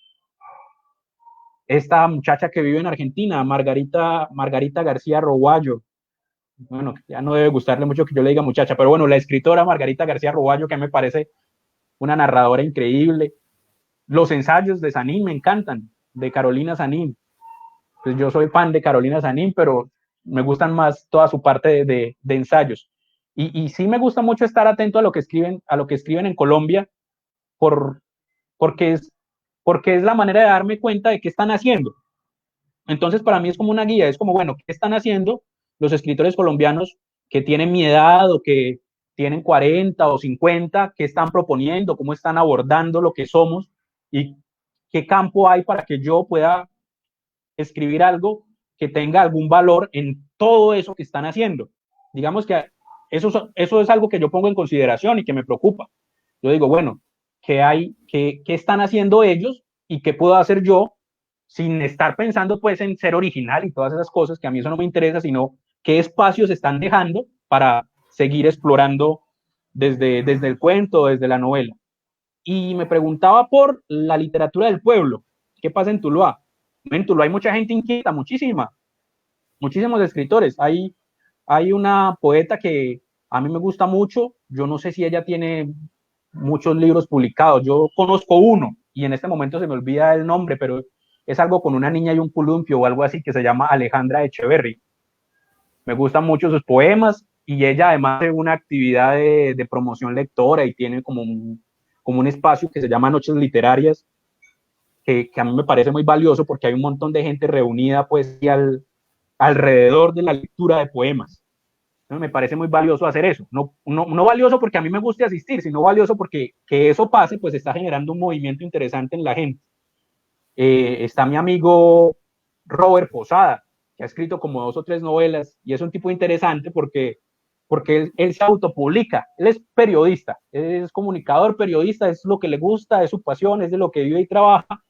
esta muchacha que vive en Argentina, Margarita García Roguayo. Bueno, ya no debe gustarle mucho que yo le diga muchacha, pero bueno, la escritora Margarita García Roguayo, que me parece una narradora increíble. Los ensayos de Sanín me encantan, de Carolina Sanín. Pues yo soy fan de Carolina Sanín, pero me gustan más toda su parte de ensayos. Y sí me gusta mucho estar atento a lo que escriben en Colombia, por, porque, es, porque es la manera de darme cuenta de qué están haciendo. Entonces, para mí es como una guía, es como, bueno, ¿qué están haciendo los escritores colombianos que tienen mi edad o que tienen 40 o 50? ¿Qué están proponiendo? ¿Cómo están abordando lo que somos? ¿Y qué campo hay para que yo pueda escribir algo que tenga algún valor en todo eso que están haciendo? Digamos que eso es algo que yo pongo en consideración y que me preocupa. Yo digo, bueno, ¿qué están haciendo ellos y qué puedo hacer yo sin estar pensando pues en ser original y todas esas cosas, que a mí eso no me interesa, sino qué espacios están dejando para seguir explorando desde el cuento, desde la novela? Y me preguntaba por la literatura del pueblo. ¿Qué pasa en Tuluá? En Tuluá hay mucha gente inquieta, muchísimos escritores. Hay una poeta que a mí me gusta mucho, yo no sé si ella tiene muchos libros publicados, yo conozco uno y en este momento se me olvida el nombre, pero es algo con una niña y un columpio o algo así, que se llama Alejandra Echeverry. Me gustan mucho sus poemas y ella además hace una actividad de promoción lectora y tiene como un espacio que se llama Noches Literarias, que a mí me parece muy valioso porque hay un montón de gente reunida pues alrededor de la lectura de poemas. Entonces, me parece muy valioso hacer eso. No valioso porque a mí me guste asistir, sino valioso porque que eso pase, pues está generando un movimiento interesante en la gente. Está mi amigo Robert Posada, que ha escrito como 2 o 3 novelas y es un tipo interesante porque él se autopublica, él es periodista, es comunicador, periodista, es lo que le gusta, es su pasión, es de lo que vive y trabaja,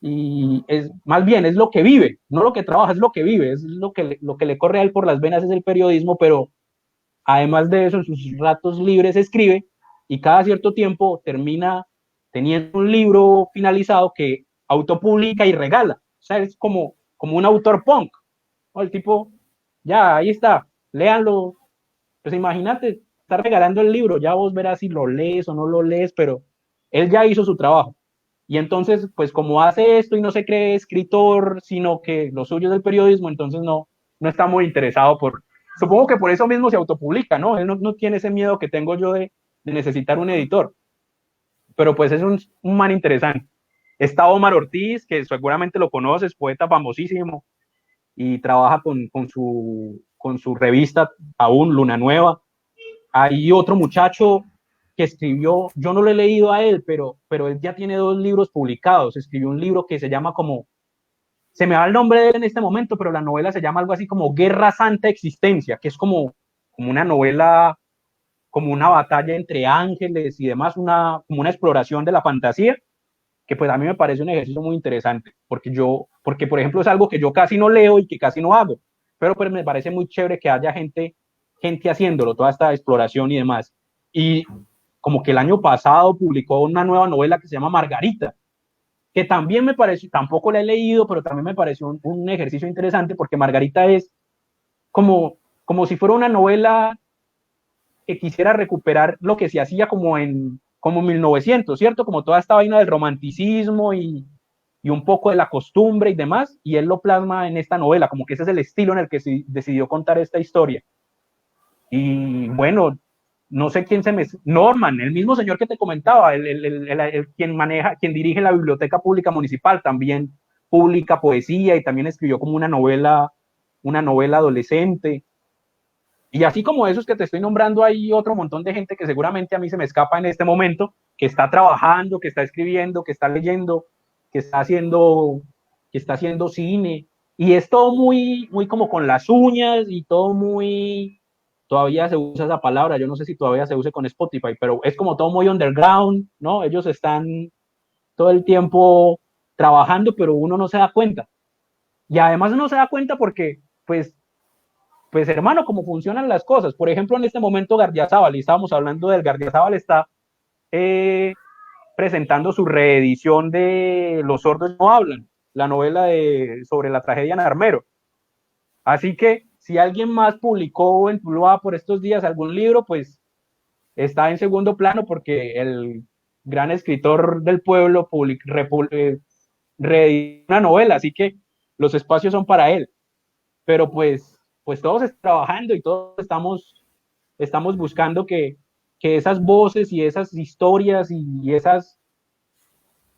y es más bien es lo que vive, no lo que trabaja, es lo que vive, es lo que le corre a él por las venas es el periodismo, pero además de eso en sus ratos libres escribe y cada cierto tiempo termina teniendo un libro finalizado que autopublica y regala. O sea, es como un autor punk, ¿no? El tipo, ya, ahí está, léanlo. Pues imagínate, estar regalando el libro, ya vos verás si lo lees o no lo lees, pero él ya hizo su trabajo. Y entonces, pues como hace esto y no se cree escritor, sino que lo suyo es el periodismo, entonces no está muy interesado supongo que por eso mismo se autopublica, ¿no? Él no tiene ese miedo que tengo yo de necesitar un editor. Pero pues es un man interesante. Está Omar Ortiz, que seguramente lo conoces, poeta famosísimo, y trabaja con su revista aún, Luna Nueva. Hay otro muchacho que escribió, yo no lo he leído a él, pero él ya tiene 2 libros publicados. Escribió un libro que se llama se me va el nombre de él en este momento, pero la novela se llama algo así como Guerra Santa Existencia, que es como una novela, como una batalla entre ángeles y demás, como una exploración de la fantasía, que pues a mí me parece un ejercicio muy interesante, porque por ejemplo es algo que yo casi no leo y que casi no hago, pero pues me parece muy chévere que haya gente haciéndolo, toda esta exploración y demás. Y como que el año pasado publicó una nueva novela que se llama Margarita, que también me pareció, tampoco la he leído, pero también me pareció un ejercicio interesante porque Margarita es como si fuera una novela que quisiera recuperar lo que se hacía como 1900, ¿cierto? Como toda esta vaina del romanticismo y un poco de la costumbre y demás, y él lo plasma en esta novela, como que ese es el estilo en el que se decidió contar esta historia. Y bueno, no sé quién se me... Norman, el mismo señor que te comentaba, quien maneja, quien dirige la Biblioteca Pública Municipal, también publica poesía y también escribió como una novela adolescente. Y así como esos que te estoy nombrando, hay otro montón de gente que seguramente a mí se me escapa en este momento, que está trabajando, que está escribiendo, que está leyendo, que está haciendo, que está haciendo cine. Y es todo muy como con las uñas y todo muy, todavía se usa esa palabra, yo no sé si todavía se use con Spotify, pero es como todo muy underground, ¿no? Ellos están todo el tiempo trabajando, pero uno no se da cuenta. Y además no se da cuenta porque, pues hermano, cómo funcionan las cosas. Por ejemplo, en este momento Gardiazabal, y estábamos hablando del Gardiazabal, está presentando su reedición de Los sordos no hablan, la novela sobre la tragedia en Armero. Así que si alguien más publicó en Tuluá por estos días algún libro, pues está en segundo plano porque el gran escritor del pueblo reeditó una novela, así que los espacios son para él. Pero pues todos estamos trabajando y todos estamos buscando que esas voces y esas historias y esas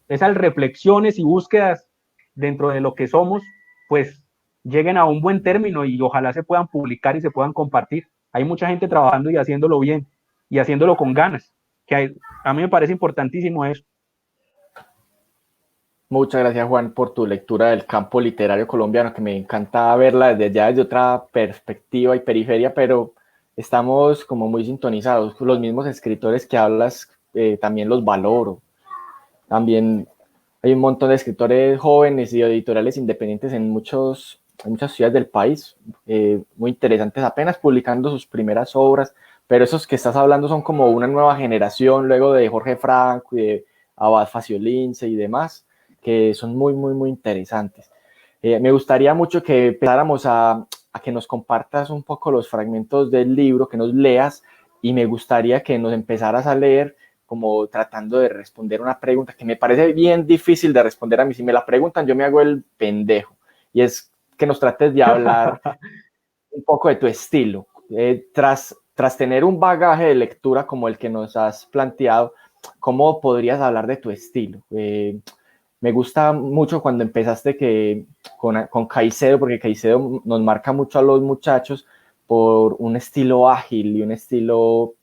reflexiones y búsquedas dentro de lo que somos, pues lleguen a un buen término y ojalá se puedan publicar y se puedan compartir. Hay mucha gente trabajando y haciéndolo bien y haciéndolo con ganas, a mí me parece importantísimo eso. Muchas gracias, Juan, por tu lectura del campo literario colombiano, que me encanta verla desde ya, desde otra perspectiva y periferia, pero estamos como muy sintonizados. Los mismos escritores que hablas, también los valoro. También hay un montón de escritores jóvenes y editoriales independientes en muchas ciudades del país, muy interesantes, apenas publicando sus primeras obras, pero esos que estás hablando son como una nueva generación, luego de Jorge Franco y de Abad Faciolince y demás, que son muy interesantes. Me gustaría mucho que empezáramos a que nos compartas un poco los fragmentos del libro, que nos leas, y me gustaría que nos empezaras a leer como tratando de responder una pregunta que me parece bien difícil de responder a mí. Si me la preguntan, yo me hago el pendejo. Y es que nos trates de hablar un poco de tu estilo. Tras tener un bagaje de lectura como el que nos has planteado, ¿cómo podrías hablar de tu estilo? Me gusta mucho cuando empezaste con Caicedo, porque Caicedo nos marca mucho a los muchachos por un estilo ágil y un estilo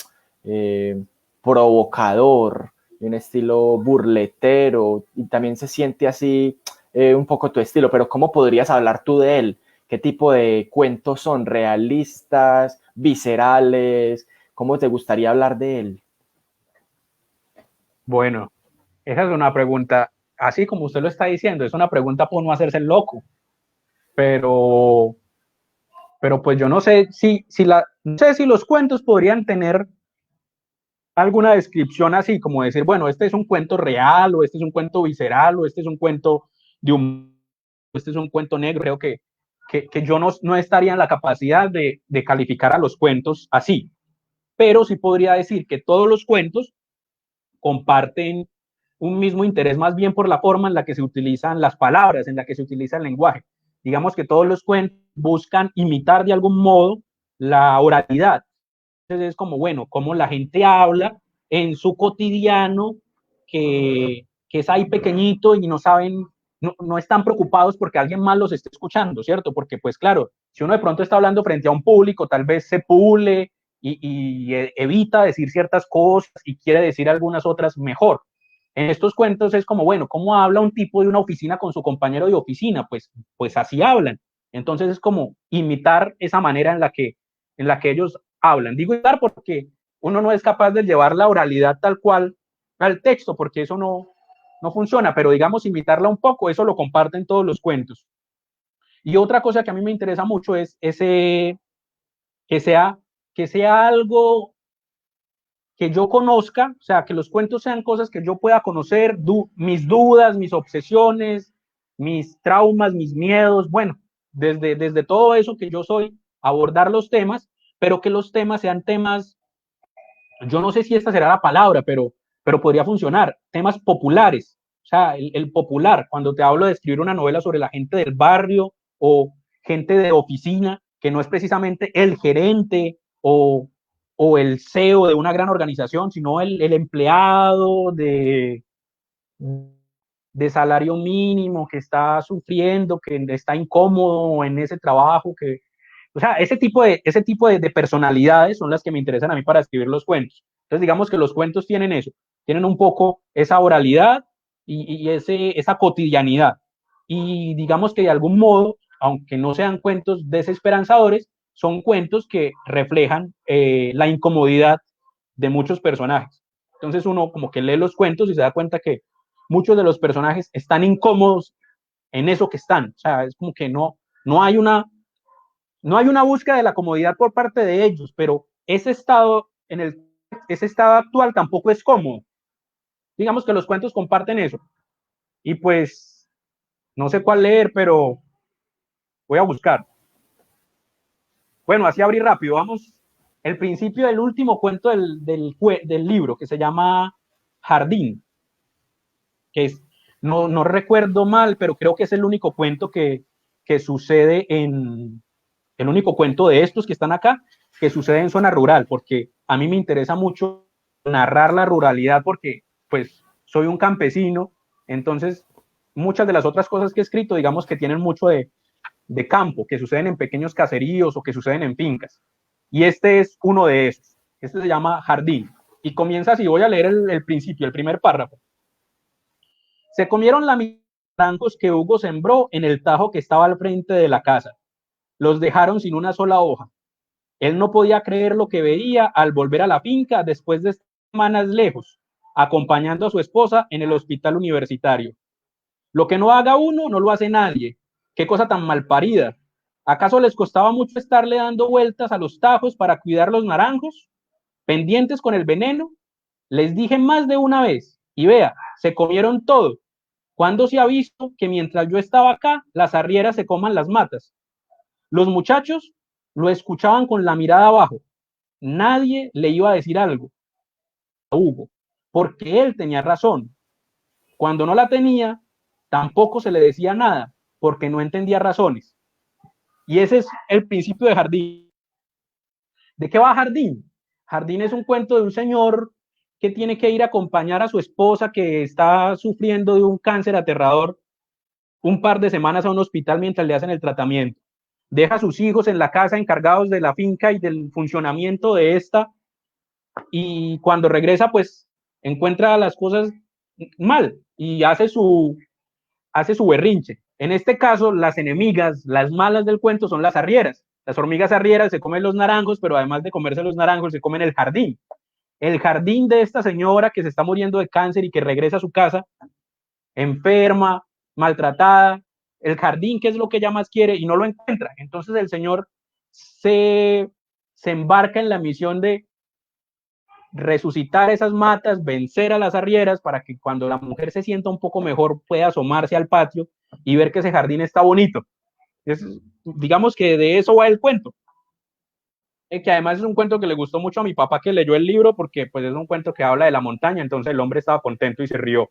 provocador, y un estilo burletero, y también se siente así un poco tu estilo, pero ¿cómo podrías hablar tú de él? ¿Qué tipo de cuentos son? ¿Realistas? ¿Viscerales? ¿Cómo te gustaría hablar de él? Bueno, esa es una pregunta, así como usted lo está diciendo, es una pregunta por no hacerse el loco, pero, pero pues yo no sé no sé si los cuentos podrían tener alguna descripción así, como decir, bueno, este es un cuento real, o este es un cuento visceral, o este es un cuento de un, este es un cuento negro. Creo que yo no estaría en la capacidad de calificar a los cuentos así, pero sí podría decir que todos los cuentos comparten un mismo interés, más bien por la forma en la que se utilizan las palabras, en la que se utiliza el lenguaje. Digamos que todos los cuentos buscan imitar de algún modo la oralidad. Entonces es como, bueno, cómo la gente habla en su cotidiano, que es ahí pequeñito y no saben, no están preocupados porque alguien más los esté escuchando, ¿cierto? Porque pues claro, si uno de pronto está hablando frente a un público, tal vez se pule y evita decir ciertas cosas y quiere decir algunas otras mejor. En estos cuentos es como, bueno, ¿cómo habla un tipo de una oficina con su compañero de oficina? Pues así hablan. Entonces es como imitar esa manera en la que ellos hablan. Digo imitar porque uno no es capaz de llevar la oralidad tal cual al texto, porque eso no funciona, pero digamos imitarla un poco, eso lo comparten todos los cuentos. Y otra cosa que a mí me interesa mucho es que sea algo que yo conozca, o sea, que los cuentos sean cosas que yo pueda conocer, mis dudas, mis obsesiones, mis traumas, mis miedos, bueno, desde todo eso que yo soy, abordar los temas, pero que los temas sean temas, yo no sé si esta será la palabra, pero podría funcionar, temas populares, o sea, el popular, cuando te hablo de escribir una novela sobre la gente del barrio o gente de oficina, que no es precisamente el gerente o el CEO de una gran organización, sino el empleado de salario mínimo que está sufriendo, que está incómodo en ese trabajo, que, o sea, ese tipo de personalidades son las que me interesan a mí para escribir los cuentos. Entonces, digamos que los cuentos tienen eso, tienen un poco esa oralidad y esa cotidianidad. Y digamos que de algún modo, aunque no sean cuentos desesperanzadores, son cuentos que reflejan la incomodidad de muchos personajes. Entonces uno como que lee los cuentos y se da cuenta que muchos de los personajes están incómodos en eso que están. O sea, es como que no hay una búsqueda de la comodidad por parte de ellos, pero ese estado ese estado actual tampoco es cómodo. Digamos que los cuentos comparten eso. Y pues no sé cuál leer, pero voy a buscar. Bueno, así abrí rápido. Vamos. El principio del último cuento del libro, que se llama Jardín, que es, no recuerdo mal, pero creo que es el único cuento que sucede el único cuento de estos que están acá, que sucede en zona rural, porque a mí me interesa mucho narrar la ruralidad, porque pues soy un campesino, entonces muchas de las otras cosas que he escrito, digamos que tienen mucho de campo, que suceden en pequeños caseríos o que suceden en fincas. Y este es uno de esos. Este se llama Jardín. Y comienza así, voy a leer el principio, el primer párrafo. Se comieron la mitad de blancos que Hugo sembró en el tajo que estaba al frente de la casa. Los dejaron sin una sola hoja. Él no podía creer lo que veía al volver a la finca después de semanas lejos, acompañando a su esposa en el hospital universitario. Lo que no haga uno, no lo hace nadie. Qué cosa tan malparida. ¿Acaso les costaba mucho estarle dando vueltas a los tajos para cuidar los naranjos? Pendientes con el veneno. Les dije más de una vez. Y vea, se comieron todo. ¿Cuándo se ha visto que mientras yo estaba acá, las arrieras se coman las matas? Los muchachos lo escuchaban con la mirada abajo. Nadie le iba a decir algo a Hugo, porque él tenía razón. Cuando no la tenía, tampoco se le decía nada, porque no entendía razones. Y ese es el principio de Jardín. ¿De qué va Jardín? Jardín es un cuento de un señor que tiene que ir a acompañar a su esposa que está sufriendo de un cáncer aterrador un par de semanas a un hospital mientras le hacen el tratamiento. Deja a sus hijos en la casa encargados de la finca y del funcionamiento de esta, y cuando regresa pues encuentra las cosas mal y hace su berrinche. En este caso, las enemigas, las malas del cuento son las arrieras. Las hormigas arrieras se comen los naranjos, pero además de comerse los naranjos, se comen el jardín. El jardín de esta señora que se está muriendo de cáncer y que regresa a su casa, enferma, maltratada, el jardín, que es lo que ella más quiere, y no lo encuentra. Entonces el señor se embarca en la misión de resucitar esas matas, vencer a las arrieras para que cuando la mujer se sienta un poco mejor pueda asomarse al patio y ver que ese jardín está bonito. Digamos que de eso va el cuento. Que además es un cuento que le gustó mucho a mi papá, que leyó el libro, porque pues es un cuento que habla de la montaña, entonces el hombre estaba contento y se rió.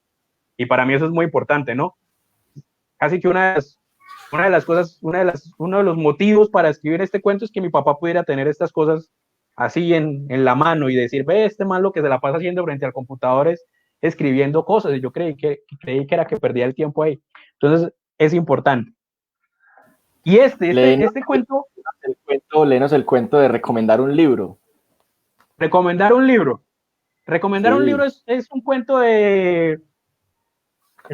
Y para mí eso es muy importante, ¿no? Casi que una de las cosas, uno de los motivos para escribir este cuento es que mi papá pudiera tener estas cosas así en la mano y decir, ve, este man lo que se la pasa haciendo frente al computador es escribiendo cosas, y yo creí que era que perdía el tiempo ahí. Entonces es importante. Y este cuento... Léenos el cuento de recomendar un libro. Recomendar un libro. Recomendar un libro es un cuento es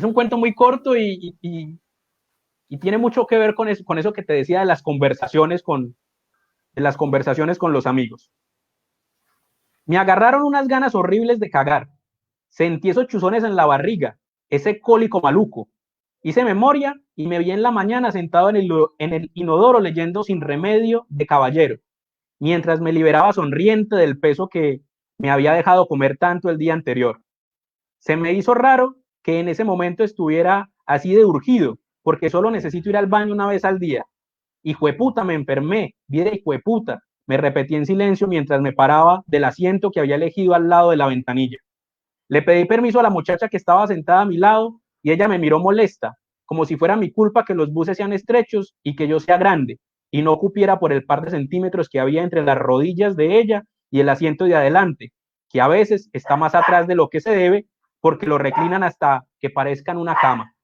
un cuento muy corto y tiene mucho que ver con eso que te decía de las conversaciones con los amigos. Me agarraron unas ganas horribles de cagar. Sentí esos chuzones en la barriga, ese cólico maluco. Hice memoria y me vi en la mañana sentado en el inodoro leyendo Sin Remedio de Caballero, mientras me liberaba sonriente del peso que me había dejado comer tanto el día anterior. Se me hizo raro que en ese momento estuviera así de urgido, porque solo necesito ir al baño una vez al día. Hijueputa, me enfermé, viera hijueputa, me repetí en silencio mientras me paraba del asiento que había elegido al lado de la ventanilla. Le pedí permiso a la muchacha que estaba sentada a mi lado y ella me miró molesta, como si fuera mi culpa que los buses sean estrechos y que yo sea grande y no cupiera por el par de centímetros que había entre las rodillas de ella y el asiento de adelante, que a veces está más atrás de lo que se debe porque lo reclinan hasta que parezcan una cama.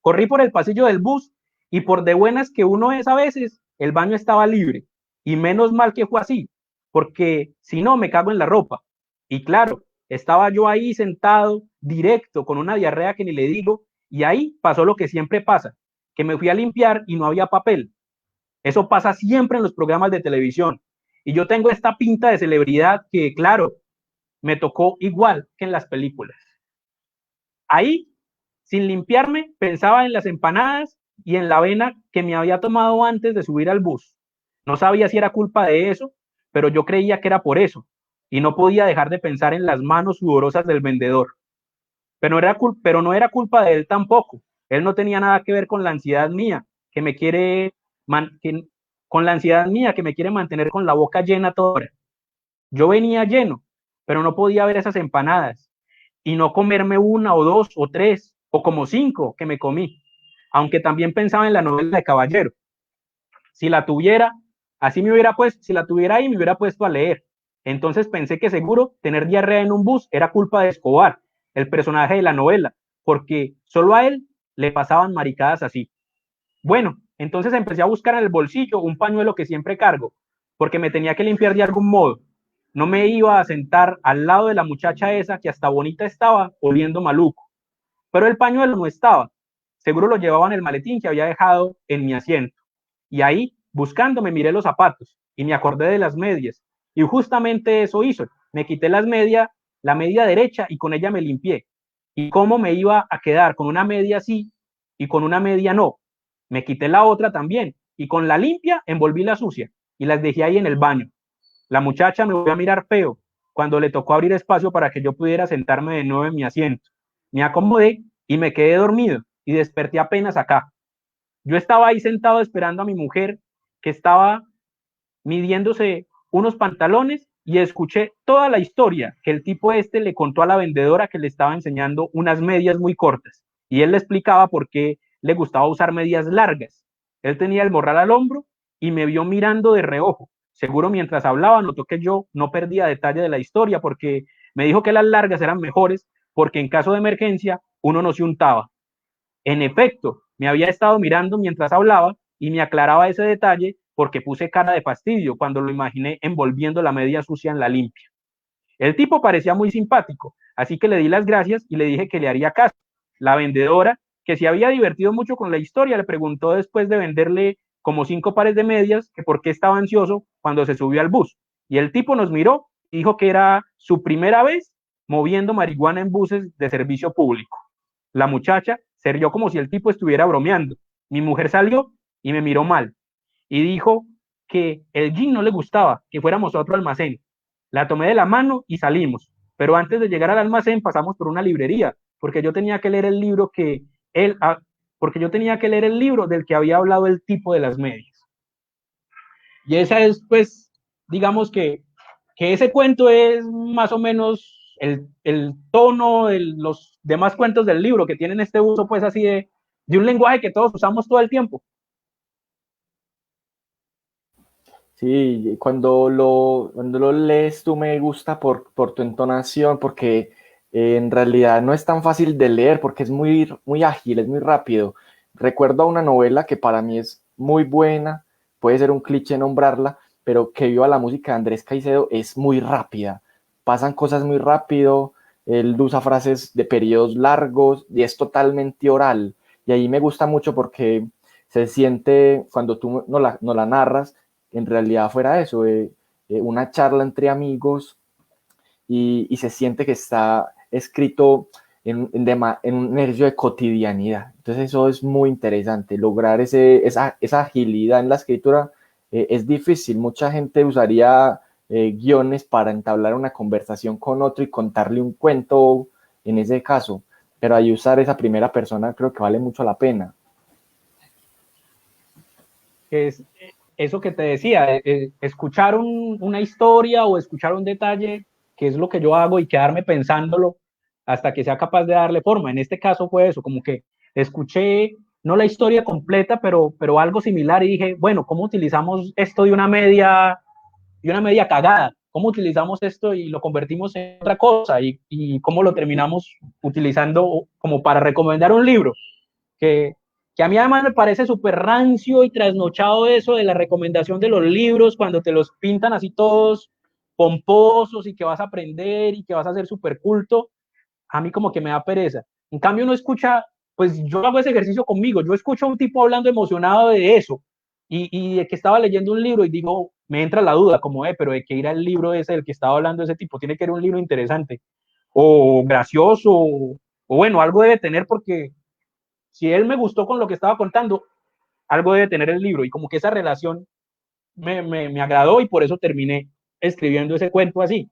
Corrí por el pasillo del bus y por de buenas que uno es a veces, el baño estaba libre. Y menos mal que fue así, porque si no me cago en la ropa. Y claro, estaba yo ahí sentado, directo, con una diarrea que ni le digo, y ahí pasó lo que siempre pasa, que me fui a limpiar y no había papel. Eso pasa siempre en los programas de televisión. Y yo tengo esta pinta de celebridad que, claro, me tocó igual que en las películas. Ahí, sin limpiarme, pensaba en las empanadas y en la avena que me había tomado antes de subir al bus. No sabía si era culpa de eso, pero yo creía que era por eso, y no podía dejar de pensar en las manos sudorosas del vendedor. Pero no era culpa de él tampoco. Él no tenía nada que ver con la ansiedad mía, que me quiere, con la ansiedad mía que me quiere mantener con la boca llena toda hora. Yo venía lleno, pero no podía ver esas empanadas y no comerme una o dos o tres o como cinco que me comí, aunque también pensaba en la novela de Caballero. Si la tuviera, así me hubiera puesto, si la tuviera ahí me hubiera puesto a leer. Entonces pensé que seguro tener diarrea en un bus era culpa de Escobar, el personaje de la novela, porque solo a él le pasaban maricadas así. Bueno, entonces empecé a buscar en el bolsillo un pañuelo que siempre cargo, porque me tenía que limpiar de algún modo. No me iba a sentar al lado de la muchacha esa que hasta bonita estaba, oliendo maluco. Pero el pañuelo no estaba. Seguro lo llevaba en el maletín que había dejado en mi asiento. Y ahí, buscando, me miré los zapatos y me acordé de las medias. Y justamente eso hizo. Me quité la media derecha y con ella me limpié. ¿Y cómo me iba a quedar con una media así y con una media no? Me quité la otra también y con la limpia envolví la sucia y las dejé ahí en el baño. La muchacha me volvió a mirar feo cuando le tocó abrir espacio para que yo pudiera sentarme de nuevo en mi asiento. Me acomodé y me quedé dormido y desperté apenas acá. Yo estaba ahí sentado esperando a mi mujer que estaba midiéndose unos pantalones y escuché toda la historia que el tipo este le contó a la vendedora que le estaba enseñando unas medias muy cortas y él le explicaba por qué le gustaba usar medias largas. Él tenía el morral al hombro y me vio mirando de reojo. Seguro mientras hablaba notó que yo no perdía detalle de la historia porque me dijo que las largas eran mejores porque en caso de emergencia uno no se untaba. En efecto, me había estado mirando mientras hablaba y me aclaraba ese detalle porque puse cara de fastidio cuando lo imaginé envolviendo la media sucia en la limpia. El tipo parecía muy simpático, así que le di las gracias y le dije que le haría caso. La vendedora, que se había divertido mucho con la historia, le preguntó después de venderle como 5 pares de medias que por qué estaba ansioso cuando se subió al bus. Y el tipo nos miró y dijo que era su primera vez moviendo marihuana en buses de servicio público. La muchacha se rió como si el tipo estuviera bromeando. Mi mujer salió y me miró mal y dijo que el gin no le gustaba, que fuéramos a otro almacén. La tomé de la mano y salimos, pero antes de llegar al almacén pasamos por una librería, porque yo tenía que leer el libro que él, porque yo tenía que leer el libro del que había hablado el tipo de las medias. Y esa es, pues, digamos que ese cuento es más o menos el tono de los demás cuentos del libro, que tienen este uso, pues, así de un lenguaje que todos usamos todo el tiempo. Sí, cuando lo lees tú me gusta por tu entonación, porque en realidad no es tan fácil de leer, porque es muy ágil, es muy rápido. Recuerdo una novela que para mí es muy buena, puede ser un cliché nombrarla, pero que viva la música de Andrés Caicedo es muy rápida. Pasan cosas muy rápido, él usa frases de periodos largos y es totalmente oral. Y ahí me gusta mucho porque se siente, cuando tú no la narras, en realidad fuera eso, una charla entre amigos y se siente que está escrito en un ejercicio de cotidianidad. Entonces eso es muy interesante, lograr esa agilidad en la escritura es difícil. Mucha gente usaría guiones para entablar una conversación con otro y contarle un cuento en ese caso, pero ahí usar esa primera persona creo que vale mucho la pena. Es eso que te decía, escuchar una historia o escuchar un detalle, que es lo que yo hago, y quedarme pensándolo hasta que sea capaz de darle forma. En este caso fue eso, como que escuché, no la historia completa, pero algo similar y dije, bueno, ¿cómo utilizamos esto de una media cagada? ¿Cómo utilizamos esto y lo convertimos en otra cosa? Y cómo lo terminamos utilizando como para recomendar un libro, que, que a mí además me parece súper rancio y trasnochado eso de la recomendación de los libros, cuando te los pintan así todos pomposos y que vas a aprender y que vas a ser súper culto. A mí como que me da pereza. En cambio uno escucha, pues yo hago ese ejercicio conmigo, yo escucho a un tipo hablando emocionado de eso y de que estaba leyendo un libro y digo, me entra la duda, como, pero de qué irá el libro ese del que estaba hablando ese tipo, tiene que ser un libro interesante o gracioso o bueno, algo debe tener, porque si él me gustó con lo que estaba contando, algo debe tener el libro, y como que esa relación me agradó y por eso terminé escribiendo ese cuento así.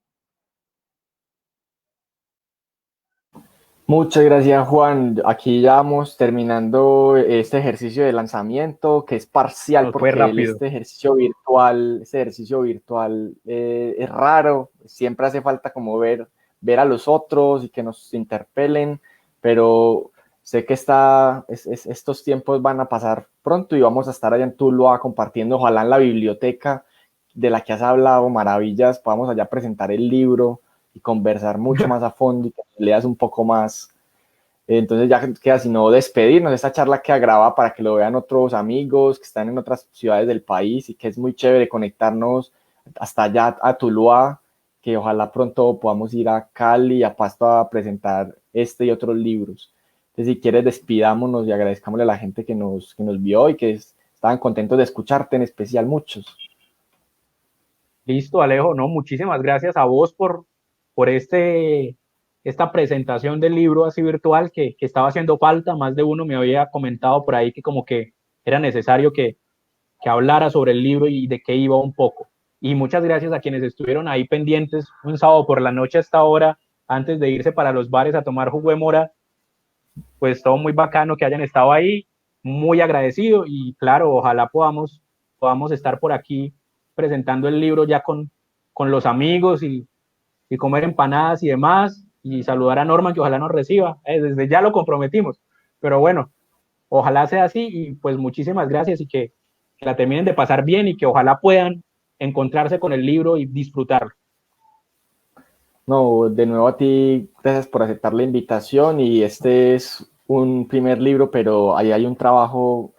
Muchas gracias, Juan. Aquí ya vamos terminando este ejercicio de lanzamiento, que es parcial Nos fue porque rápido. este ejercicio virtual es raro. Siempre hace falta como ver a los otros y que nos interpelen, pero sé que estos tiempos van a pasar pronto y vamos a estar allá en Tuluá compartiendo, ojalá en la biblioteca de la que has hablado, maravillas, podamos allá presentar el libro y conversar mucho más a fondo y que leas un poco más. Entonces ya queda sino despedirnos. Esta charla queda grabada para que lo vean otros amigos que están en otras ciudades del país y que es muy chévere conectarnos hasta allá a Tuluá, que ojalá pronto podamos ir a Cali, a Pasto a presentar este y otros libros. Entonces si quieres despidámonos y agradezcámosle a la gente que nos vio y que estaban contentos de escucharte, en especial muchos. Listo, Alejo, no, muchísimas gracias a vos por esta presentación del libro así virtual que estaba haciendo falta. Más de uno me había comentado por ahí que como que era necesario que hablara sobre el libro y de qué iba un poco. Y muchas gracias a quienes estuvieron ahí pendientes un sábado por la noche a esta hora, antes de irse para los bares a tomar jugo de mora. Pues todo muy bacano que hayan estado ahí, muy agradecido, y claro, ojalá podamos estar por aquí presentando el libro ya con los amigos y comer empanadas y demás, y saludar a Norman, que ojalá nos reciba. Desde ya lo comprometimos, pero bueno, ojalá sea así, y pues muchísimas gracias, y que la terminen de pasar bien y que ojalá puedan encontrarse con el libro y disfrutarlo. No, de nuevo a ti, gracias por aceptar la invitación y este es un primer libro, pero ahí hay un trabajo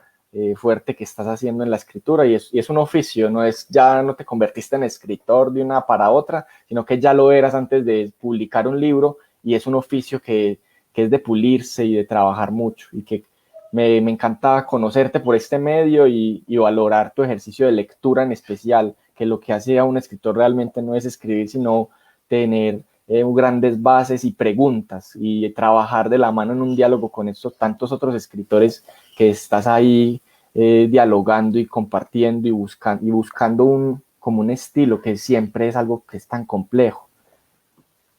fuerte que estás haciendo en la escritura y es un oficio, ya no te convertiste en escritor de una para otra, sino que ya lo eras antes de publicar un libro y es un oficio que es de pulirse y de trabajar mucho y que me encanta conocerte por este medio y valorar tu ejercicio de lectura en especial, que lo que hace a un escritor realmente no es escribir, sino tener grandes bases y preguntas y trabajar de la mano en un diálogo con estos tantos otros escritores que estás ahí dialogando y compartiendo y buscando como un estilo que siempre es algo que es tan complejo.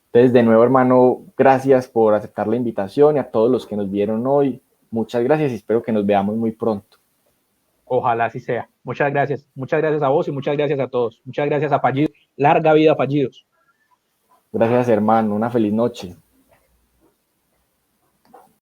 Entonces, de nuevo, hermano, gracias por aceptar la invitación y a todos los que nos vieron hoy. Muchas gracias y espero que nos veamos muy pronto. Ojalá así sea. Muchas gracias a vos y muchas gracias a todos. Muchas gracias a Fallidos. Larga vida, Fallidos. Gracias, hermano. Una feliz noche.